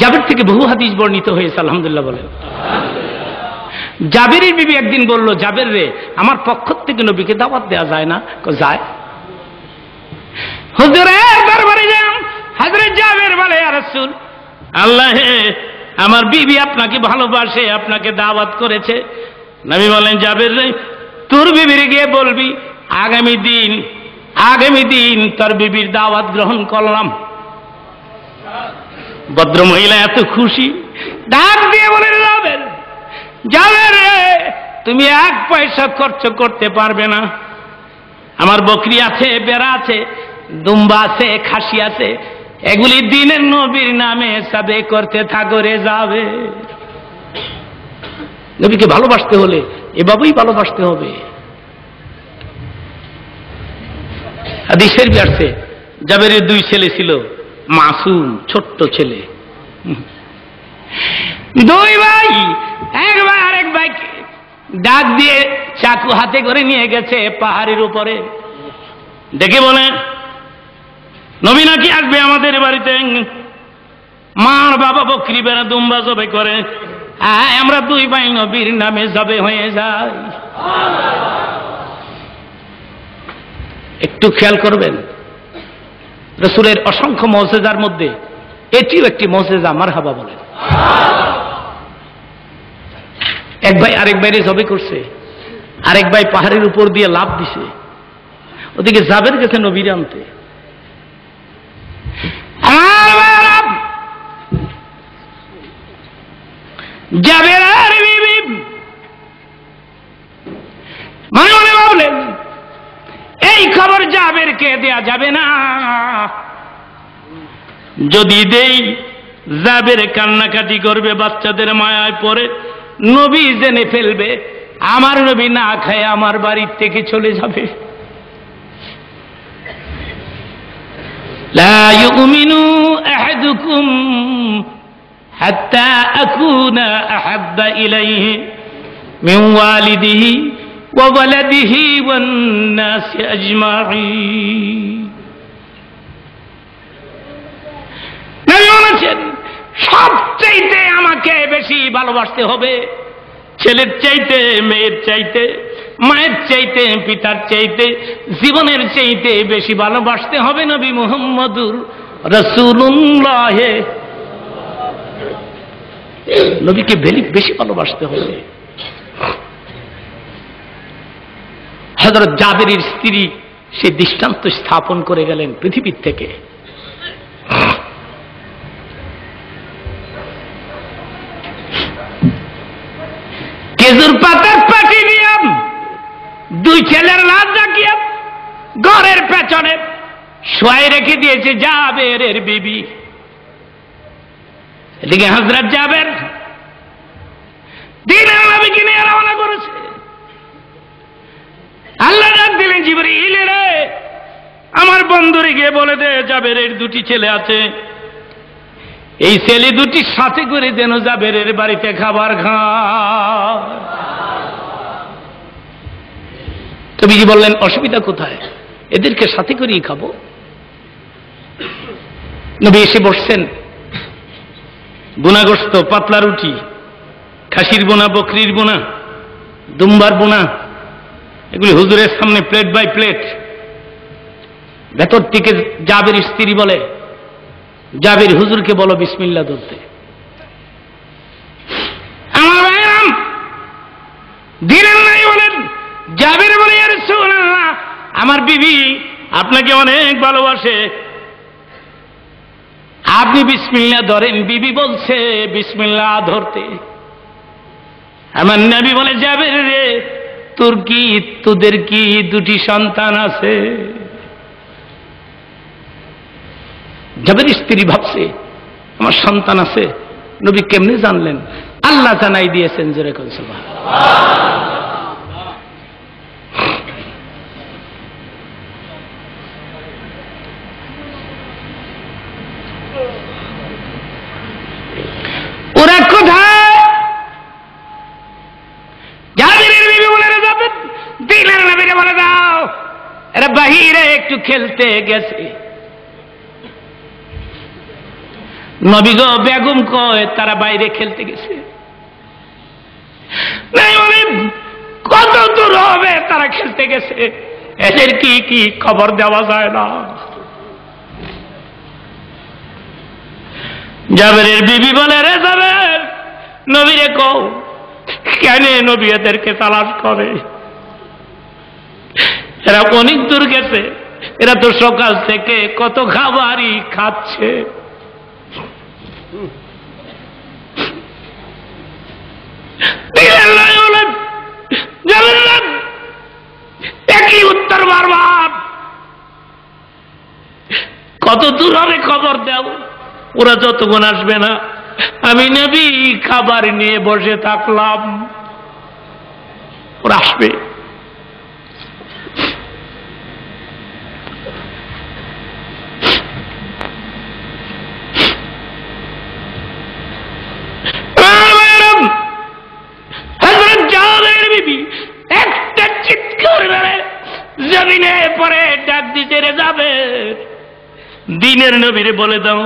জাবের থেকে বহু হাদিস বর্ণিত হয়েছে, আলহামদুলিল্লাহ বলে। জাবেরের বিবি একদিন বলল, জাবের রে, আমার পক্ষ থেকে নবীকে দাওয়াত দেওয়া যায় না? যায়। হুজুরের দরবারে যান। হযরত জাবের বলে, ইয়া রাসূল আল্লাহ, আমার বিবি আপনাকে ভালোবাসে, আপনাকে দাওয়াত করেছে। নবী বলেন, জাবের রে, তোর বিবির গিয়ে বলবি আগামী দিন তোর বিবির দাওয়াত গ্রহণ করলাম। ভদ্র মহিলা এত খুশি, ডাক দিয়ে বলে, জাবের রে, তুমি 1 পয়সা খরচ করতে পারবে না। আমার বকরি আছে, বেড়া আছে, দুম্বা আছে, খাসি আছে, এগুলি দিনের নবীর নামে সাদে করতে থাকো রে যাবে। নবীকে ভালোবাসতে হলে এভাবেই ভালোবাসতে হবে। হাদিসের আসছে, জাবেরের 2 ছেলে ছিল, মাসুম ছোট্ট ছেলে। 2 ভাই, এক ভাই আরেক ভাইকে ডাক দিয়ে চাকু হাতে করে নিয়ে গেছে পাহাড়ের উপরে। দেখে বলে, নবী নাকি আসবে আমাদের বাড়িতে, মার বাবা বকরি বেড়া দুম্বা জবে করে, আমরা 2 ভাই নবীর নামে জবে হয়ে যাই। একটু খেয়াল করবেন, রাসূলের অসংখ্য মুজিজার মধ্যে এটিও একটি মুজিজা, মারহাবা বলেন। এক ভাই আরেক ভাইরে জবে করছে, আরেক ভাই পাহাড়ের উপর দিয়ে লাফ দিছে, ওদিকে জাবের গেছে নবীর আনতে। জাবের আর বিবি মনে মনে ভাবলেন, এই খবর জাবেরকে দেয়া যাবে না, যদি দেই জাবের কান্নাকাটি করবে, বাচ্চাদের মায়ায় পড়ে নবী জেনে ফেলবে, আমার নবী না খায় আমার বাড়ির থেকে চলে যাবে। লা ইউমিনু আহাদুকুম হাত্তা আকুনা আহাব্বা ইলাইহি মিন ওয়ালিদিহি ওয়া ওয়ালাদিহি ওয়ান নাসি আজমাইন। নবী বলেছেন, সবচাইতে আমাকে বেশি ভালোবাসতে হবে, ছেলের চাইতে, মেয়ের চাইতে, মায়ের চাইতে, পিতার চাইতে, জীবনের চাইতে বেশি ভালোবাসতে হবে নবী মুহাম্মদুর রাসূলুল্লাহ। নবীকে বেশি ভালোবাসতে হবে। হযরত জাবেরের স্ত্রী সে দৃষ্টান্ত স্থাপন করে গেলেন পৃথিবীর থেকে। খেজুর পাতার পাটি নিয়ে 2 ছেলের লাশ রাখিয়া ঘরের পেছনে শোয়াই রেখে দিয়েছে জাবেরের বিবি। এদিকে হযরত জাবের দিনের নবীকে নিয়ে রওনা করেছে। আল্লাহ ডাক দিলেন, জিবরীল রে, আমার বন্ধুরে গিয়ে বলে দে, জাবেরের 2টি ছেলে আছে, এই ছেলে 2টির সাথে করে যেন জাবেরের বাড়িতে খাবার খায়। নবীজি বললেন, অসুবিধা কোথায়, এদেরকে সাথে করেই খাবো। নবী এসে বসছেন, বোনাগ্রস্ত পাতলা রুটি, খাসির বোনা, বকরির বোনা, দুম্বার বোনা, এগুলি হুজুরের সামনে প্লেট বাই প্লেট। ভেতর থেকে জাবের স্ত্রী বলে, জাবের হুজুরকে বলো বিসমিল্লাহ ধরতে। আমার ভাইরাম দিলেন নাই বলেন। জাবের বলে, ইয়া রাসূলুল্লাহ, আমার বিবি আপনাকে অনেক ভালোবাসে, আপনি বিসমিল্লাহ ধরেন। বিবি বলছে বিসমিল্লাহ ধরতে। আমার নবী বলে, জাবের রে, তোদের কি 2টি সন্তান আছে? জাবের স্ত্রী ভাবছে আমার সন্তান আছে। নবী কেমনে জানলেন? আল্লাহ জানাই দিয়েছেন, জোরে কোন সুবহানাল্লাহ। এরা বাহিরে একটু খেলতে গেছে। নবী গো বেগম কয় তারা বাইরে খেলতে গেছে। কত দূর হবে তারা খেলতে গেছে, এদের কি কি খবর দেওয়া যায় না। জাবেরের বিবি বলে, রে জাবের, নবীরে কও কেন নবী এদেরকে তালাশ করে? এরা অনেক দূর গেছে, এরা তো সকাল থেকে কত খাবারই খাচ্ছে। একই উত্তর বারবার, কত দূর হবে খবর দাও, ওরা যতক্ষণ আসবে না আমি নবী খাবার নিয়ে বসে থাকলাম, ওরা আসবে। একটা চিৎকার জমিনে পরে ডাক দিতে রে যাবে, দিনের নবীরে বলে দাও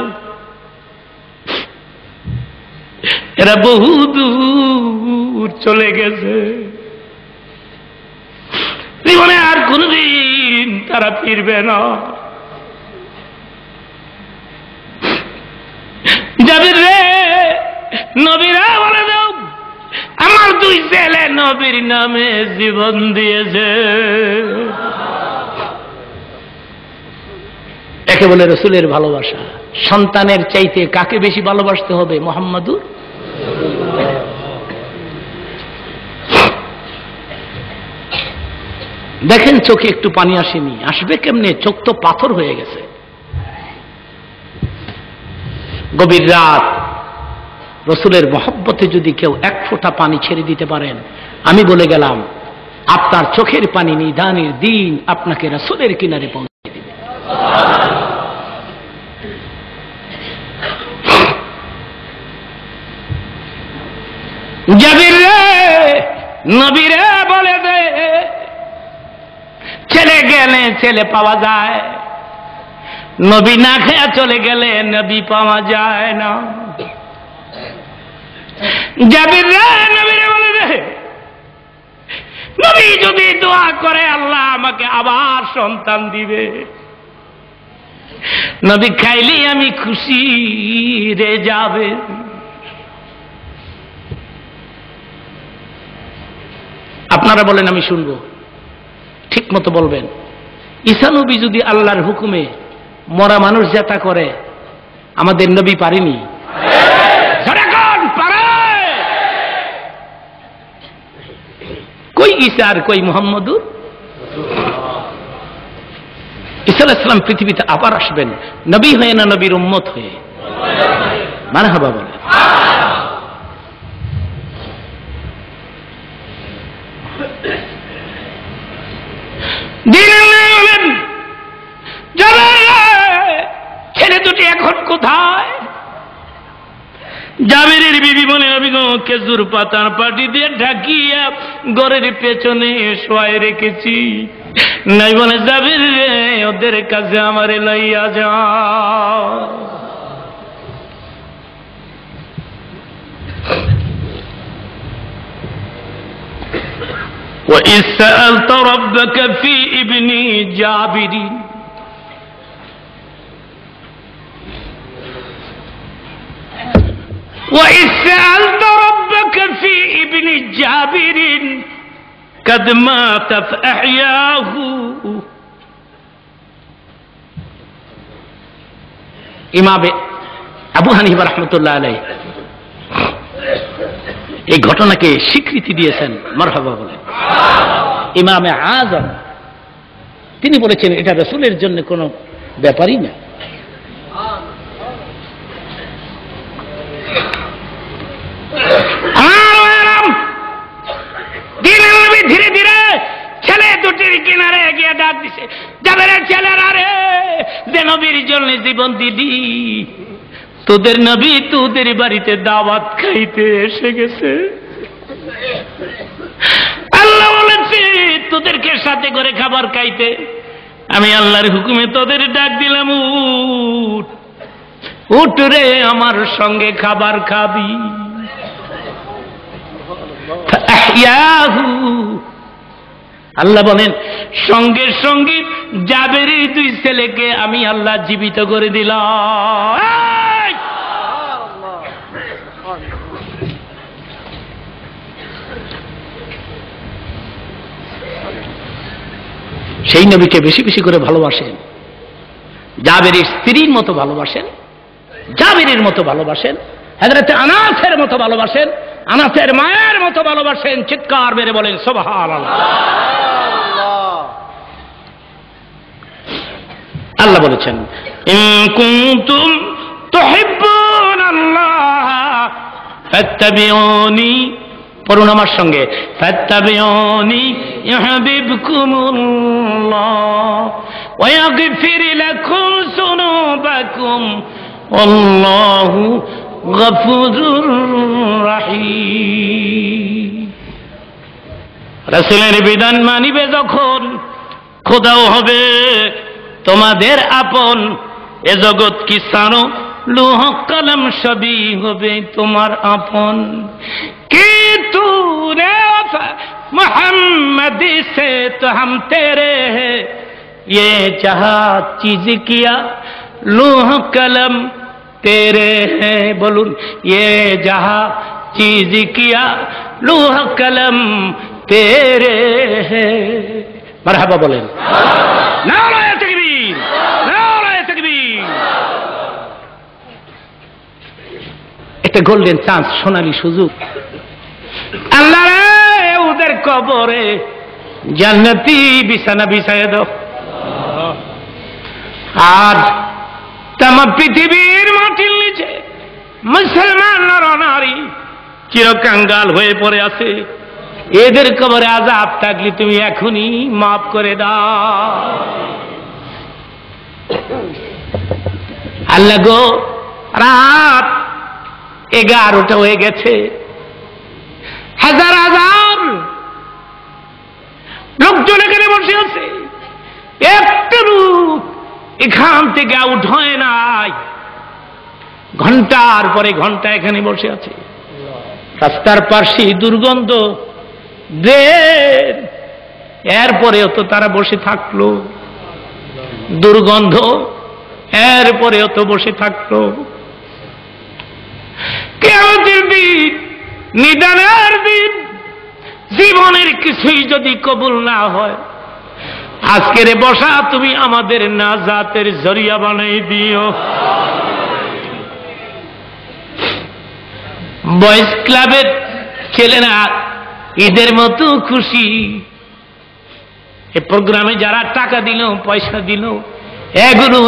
এরা বহু দূর চলে গেছে, জীবনে আর কোনদিন তারা ফিরবে না। যাবে রে নবীরা বলে দাও আমার দুই ছেলে নবীর নামে জীবন দিয়েছে। একে বলে রসুলের ভালোবাসা। সন্তানের চাইতে কাকে বেশি ভালোবাসতে হবে? মুহাম্মাদুর। দেখেন চোখে একটু পানি আসেনি, আসবে কেমনে? চোখ তো পাথর হয়ে গেছে। গভীর রাত, রসুলের মহব্বতে যদি কেউ এক ফোঁটা পানি ছেড়ে দিতে পারেন, আমি বলে গেলাম আপনার চোখের পানি নিদানের দিন আপনাকে রসুলের কিনারে পৌঁছে দিবে। জাবির রে নবীরে বলে দে ছেলে গেলে ছেলে পাওয়া যায়, নবী না খেয়া চলে গেলে নবী পাওয়া যায় না। জাবির রে নবীরে বলে দে নবী যদি দোয়া করে আল্লাহ আমাকে আবার সন্তান দিবে, নবী খাইলে আমি খুশি রে যাবে। আপনারা বলেন আমি শুনবো, ঠিক মতো বলবেন। ঈসা নবী যদি আল্লাহর হুকুমে মরা মানুষ যেটা করে, আমাদের নবী পারেনি? কই ঈসা আর কই মুহাম্মদুর? ঈসা আলাইহিস সালাম পৃথিবীতে আবার আসবেন, নবী হয়ে না নবীর উম্মত হয়ে। মারহাবা বলে। ছেলে দুটি এখন কোথায়? জাবেরের বিবি বলে নবী গো খেজুর পাতার পাটি দিয়ে ঢাকিয়া ঘরের পেছনে শোয়ায় রেখেছি। নাই বলে জাবের রে ওদের কাছে আমারে লইয়া যাও। وَإِذْ سَأَلْتَ رَبَّكَ فِي ابْنِ جَابِرٍ وَإِذْ سَأَلْتَ رَبَّكَ فِي ابْنِ جَابِرٍ قَدْ مَاتَ فَأَحْيَاهُ। ইমাম আবু হানিফা রাহমাতুল্লাহ আলাইহি এই ঘটনাকে স্বীকৃতি দিয়েছেন, মারহাবা বলে। ইমামে আজম তিনি বলেছেন এটা রাসূলের জন্য কোনো ব্যাপারই না। ধীরে ধীরে ছেলে দুটির কিনারে গিয়ে ডাক দিছে, যাবে রে ছেলেরা রে, যে নবীর জন্য জীবন দিদি, তোদের নবী তোদের বাড়িতে দাওয়াত খাইতে এসে গেছে। আল্লাহ বলেছে তোদেরকে সাথে করে খাবার খাইতে, আমি আল্লাহর হুকুমে তোদের ডাক দিলাম, উঠ উঠ রে, আমার সঙ্গে খাবার খাবি। আল্লাহ বলেন সঙ্গে সঙ্গে জাবেরের দুই ছেলেকে আমি আল্লাহ জীবিত করে দিলাম। সেই নবীকে বেশি বেশি করে ভালোবাসেন, জাবেরের স্ত্রীর মতো ভালোবাসেন, জাবেরের মতো ভালোবাসেন, হযরত আনাসের মতো ভালোবাসেন, আনাসের মায়ের মতো ভালোবাসেন। চিৎকার মেরে বলেন সুবহানাল্লাহ। আল্লাহ বলেছেন ইন কুনতুম তুহিব্বুনাল্লাহ ফাত্তাবিউনি, পড়ুন আমার সঙ্গে, ফাত্তাবিউনি ইউহিব্বুকুমুল্লাহ ওয়া ইয়াগফির লাকুম যুনুবাকুম আল্লাহু গফুরুর রহিম। রাসূলের বিধান মানিবে যখন, খোদাও হবে তোমাদের আপন। এ জগৎ কি সানো, লৌহ কলম সবই হবে তোমার আপন। কি তূনে মোহাম্মদ সে তো হাম তেরে হে, ये जहा चीज किया लौह कलम तेरे हैं। बोलून ये जहा चीज किया लौह कलम तेरे हैं। मरहबा बोलें, नाराए तकबीर, नाराए तकबीर। একটা গোল্ডেন চান্স, সোনালী সুযোগ। আল্লাহ রে, ওদের কবরে জান্নাতি বিছানা বিছায় দাও। আর তাম পৃথিবীর মাটির নিচে মুসলমান নরনারী চিরকাঙ্গাল হয়ে পড়ে আছে। এদের কবরে আযাব থাকলে তুমি এখনই মাফ করে দাও। আল্লাহ গো, রাত 11টা হয়ে গেছে, হাজার হাজার লোকজন এখানে বসে আছে, একটা লোক এখান থেকে আউট হয় নাই। ঘন্টার পরে ঘন্টা এখানে বসে আছে। রাস্তার পাশে দুর্গন্ধ, এরপরেও তো তারা বসে থাকলো। দুর্গন্ধ, এরপরেও তো বসে থাকলো। কিয়ামতের দিন, নিদানের দিন, জীবনের কিছুই যদি কবুল না হয়, আজকের বসা তুমি আমাদের নাজাতের জরিয়া বানাই দিও। বয়েজ ক্লাবের ছেলেরা ঈদের মতো খুশি। এ প্রোগ্রামে যারা টাকা দিল, পয়সা দিল, এগুলো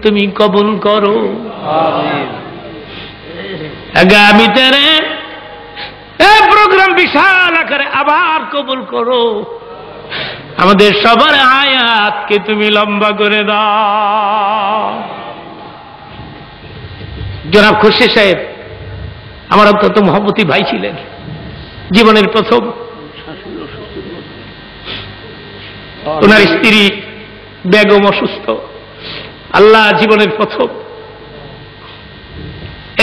তুমি কবুল করো। আগামীতে এই প্রোগ্রাম বিশাল আকারে আবার কবুল করো। আমাদের সবার হায়াতকে তুমি লম্বা করে দাও। জনাব খুরশিদ সাহেব আমার অত্যন্ত মহব্বতী ভাই ছিলেন। জীবনের প্রথম ওনার স্ত্রী বেগম অসুস্থ। আল্লাহ জীবনের প্রথম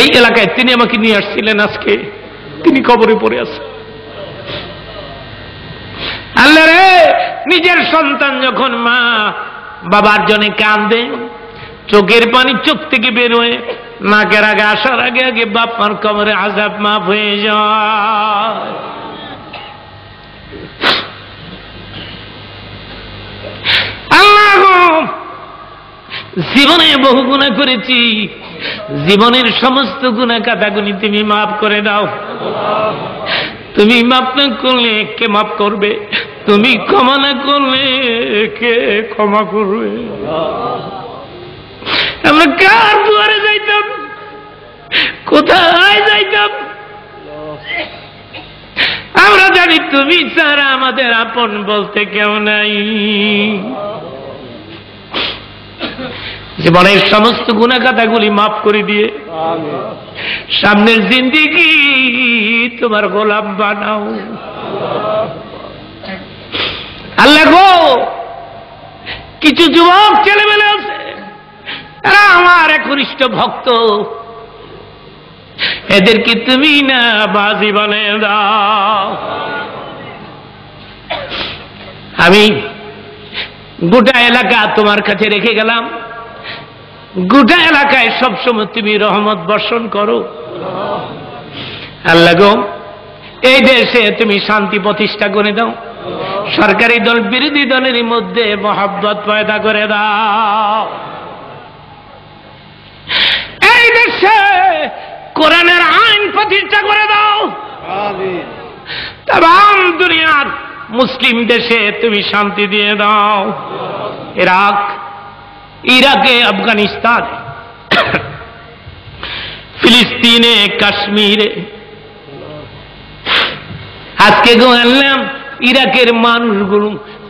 এই এলাকায় তিনি আমাকে নিয়ে আসছিলেন। আজকে তিনি কবরে পড়ে আছেন। আল্লাহ রে, নিজের সন্তান যখন মা বাবার জন্য কাঁদে, চোখের পানি চোখ থেকে বের হয়ে নাকের আগে আসার আগে আগে বাপ মার কবরে আযাব মাফ হয়ে যায়। আল্লাহ গো, জীবনে বহু গুনাহ করেছি, জীবনের সমস্ত গুনাহ কাটাগুনি তুমি মাফ করে দাও। তুমি মাফ না করলে কে মাফ করবে? তুমি ক্ষমা না করলে কে ক্ষমা করবে? আমরা কার দুয়ারে যাইতাম, কোথায় যাইতাম? আমরা জানি তুমি ছাড়া আমাদের আপন বলতে কেউ নাই। জীবনের সমস্ত গুনাহ খাতাগুলি মাফ করে দিয়ে সামনের জিন্দেগি তোমার গোলাম বানাও। আল্লাহ গো, কিছু যুবক ছেলেমেলে আছে, এরা আমার একনিষ্ঠ ভক্ত, এদেরকে তুমি না বাজি বানিয়ে দাও। আমি গোটা এলাকা তোমার কাছে রেখে গেলাম, গোটা এলাকায় সবসময় তুমি রহমত বর্ষণ করো। আল্লাহ গো, এই দেশে তুমি শান্তি প্রতিষ্ঠা করে দাও, সরকারি দল বিরোধী দলের মধ্যে মহব্বত পয়দা করে দাও। এই দেশে কোরআনের আইন প্রতিষ্ঠা করে দাও। তাম দুনিয়ার মুসলিম দেশে তুমি শান্তি দিয়ে দাও। ইরাকে, আফগানিস্তান, ফিলিস্তিনে, কাশ্মীরে, আজকে গো আল্লাহ ইরাকের মানুষগুলো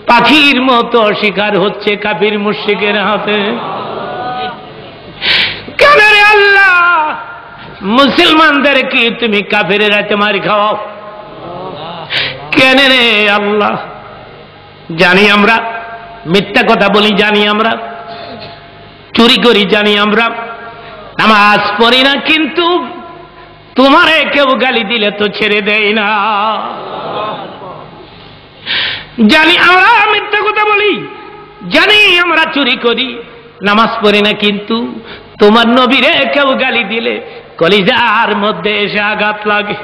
পাখির মতো শিকার হচ্ছে কাফির মুশরিকের হাতে। কেন রে আল্লাহ মুসলমানদেরকে তুমি কাফিরের হাতে মারি খাওয়াও? কেন রে আল্লাহ? জানি আমরা মিথ্যা কথা বলি, জানি আমরা চুরি করি, জানি আমরা নামাজ পড়ি না, কিন্তু তোমারে কেউ গালি দিলে তো ছেড়ে দেয় না। জানি আমরা মিথ্যা কথা বলি, জানি আমরা চুরি করি, নামাজ পড়ি না, কিন্তু তোমার নবীরে কেউ গালি দিলে কলিজার মধ্যে এসে আঘাত লাগে।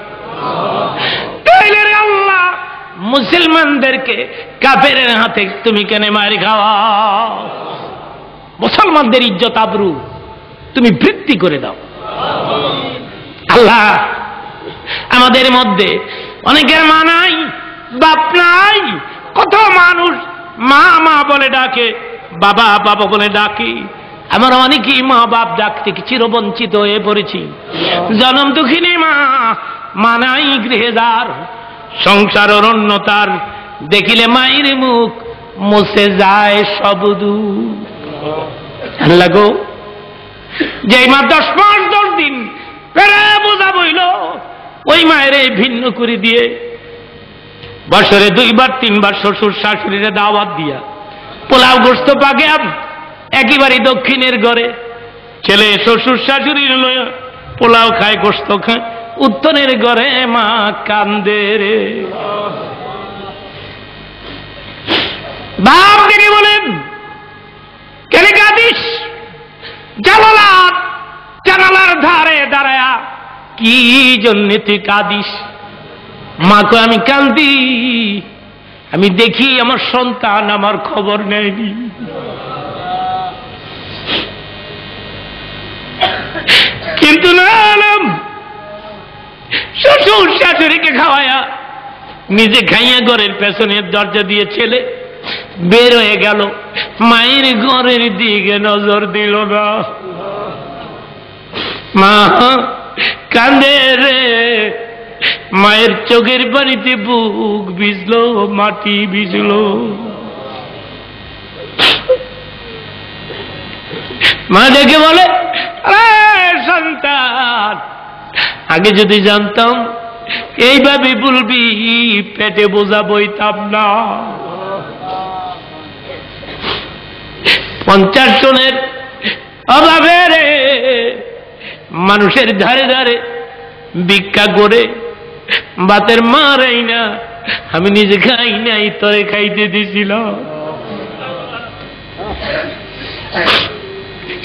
তাইলে রে আল্লাহ মুসলমানদেরকে কাফেরের হাতে তুমি কেন মারি খাওয়াও? মুসলমানদের ইজ্জত আবরু তুমি বৃদ্ধি করে দাও। আল্লাহ আমাদের মধ্যে অনেকের মা নাই, বাপ নাই, কত মানুষ মা মা বলে ডাকে, বাবা বাবা বলে ডাকি। আমার অনেকেই মা বাপ ডাকতে চিরবঞ্চিত হয়ে পড়েছি। জনম দুঃখিনী মা, মা নাই গৃহেদার, সংসার অরণ্যতার, দেখিলে মায়ের মুখ মুছে যায় সব দুঃখ। আল্লাহ গো, যেই মা 10 মাস 10 দিন পেরে বোঝা বইল, ওই মায়ের ভিন্ন করে দিয়ে বছরে 2 বার 3 বার শ্বশুর শাশুড়িরে দাওয়াত দিয়া পোলাও গোস্ত পাকে একেবারে দক্ষিণের ঘরে ছেলে শ্বশুর শাশুড়ির লয়া পোলাও খায়, গোস্ত খায়, উত্তরের ঘরে মা কান্দে রে। বাপ ডেকে বলেন, কেন কাঁদিস? জানালার ধারে দাঁড়ায়া কি জন্য তুই কাঁদিস? মা কয়, আমি কান্দি, আমি দেখি আমার সন্তান আমার খবর নেয়নি। কিন্তু না, শ্বশুর শাশুড়িকে খাওয়ায়া নিজে খাইয়া ঘরের পেছনের দরজা দিয়ে ছেলে বের হয়ে গেল, মায়ের ঘরের দিকে নজর দিল না। মা কান্দে রে, মায়ের চোখের পানিতে বুক ভিজলো, মাটি ভিজলো। মা দেখে বলে, সন্তান, আগে যদি জানতাম এইভাবে বলবি, পেটে বোঝা বইতাম না। 50 জনের অভাবে রে মানুষের ধারে ধারে ভিক্ষা করে বাতের মারাই না, আমি নিজে খাই নাই, তোরে খাইতে দিছিলাম।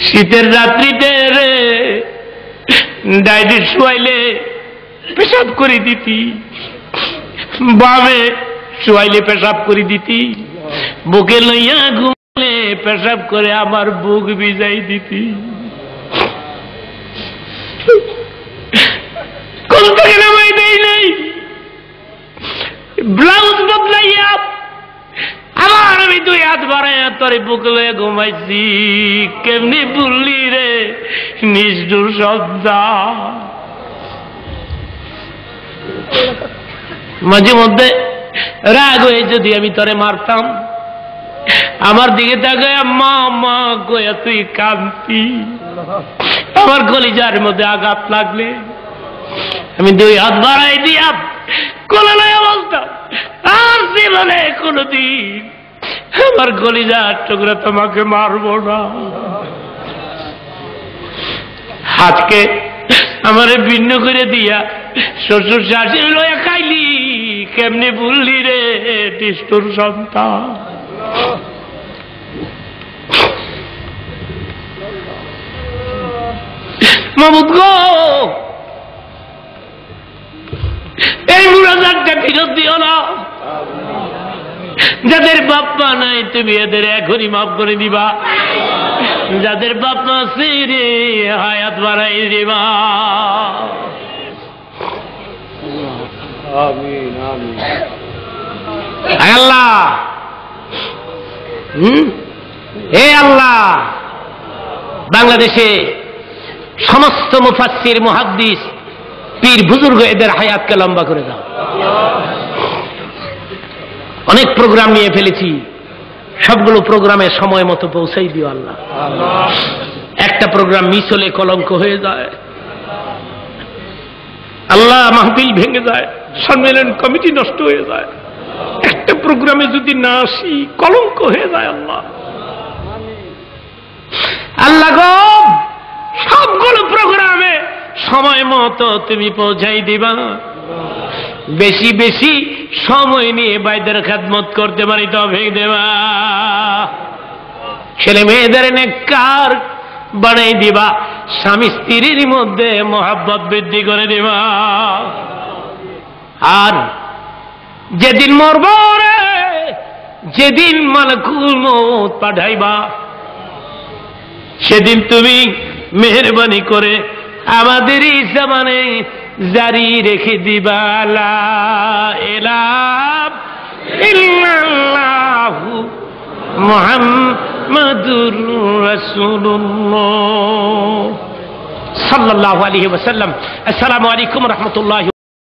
শীতের রাত্রিতে রে ডাইডি শুয়াইলে পেশাব করে দিতি, বামে শুয়াইলে পেশাব করে দিতি, বুকে লইয়া ঘুমালে পেশাব করে আমার বুক ভিজাই দিতি। কোন থেকে নামাই দেই নাই, ব্লাউজ বদলাইয়া আবার আমি 2 হাত বাড়াইয়া তোর বুক লইয়া ঘুমাইছি। কেমনি বললি রে নিষ্ঠুর সজ্জা। মাঝে মধ্যে রাগ হয়ে যদি আমি তোরে মারতাম, আমার দিকে তাকায় মা মা কইয়া তুই কাঁদতি, আমার কলিজার মধ্যে আঘাত লাগলে আমি 2 হাত বাড়াই দিয়া কোলে লইয়া বলতাম, আর জীবনে কোনদিন আমার কলিজার টুকরা তোমাকে মারবো না। আজকে আমারে ভিন্ন করে দিয়া শ্বশুর শাশুড়ি লয়া খাইলি, কেমনে বললি রে টিস্টুর সন্তান। মাহমুদ গো, এই মুরাদারটা ফিরত দিও না। যাদের বাপ মা নাই তুমি এদের এখনই মাফ করে দিবা, যাদের বাপ মা আছে রে হায়াত বাড়াই দিবা। আমিন আমিন। আল্লাহ, হে আল্লাহ, বাংলাদেশে সমস্ত মুফাসসির মুহাদ্দিস পীর বুজুর্গ এদের হায়াতকে লম্বা করে দাও। অনেক প্রোগ্রাম নিয়ে ফেলেছি, সবগুলো প্রোগ্রামে সময় মতো পৌঁছাই দিও আল্লাহ। একটা প্রোগ্রাম মিস হলে কলঙ্ক হয়ে যায় আল্লাহ, মাহফিল ভেঙে যায়, সম্মেলন কমিটি নষ্ট হয়ে যায়। একটা প্রোগ্রামে যদি না আসি কলঙ্ক হয়ে যায় আল্লাহ। আল্লাহ গো, সবগুলো প্রোগ্রামে সময় মতো তুমি পৌঁছাই দিবা। বেশি বেশি সময় নিয়ে বাইদের খেদমত করতে পারি তৌফিক দেবা। ছেলে মেয়েদের নেককার বানাই দিবা, স্বামী স্ত্রীর মধ্যে মহব্বত বৃদ্ধি করে দিবা। আর যেদিন মরব রে, যেদিন মালাকুল মউত পাঠাইবা, সেদিন তুমি মেহেরবানি করে আমাদের এই জামানে জারি রেখে দিবা লা ইলাহা ইল্লাল্লাহু মুহাম্মাদুর রাসূলুল্লাহ সাল্লাল্লাহু আলাইহি ওয়াসাল্লাম। আসসালামু আলাইকুম ওয়া রাহমাতুল্লাহি।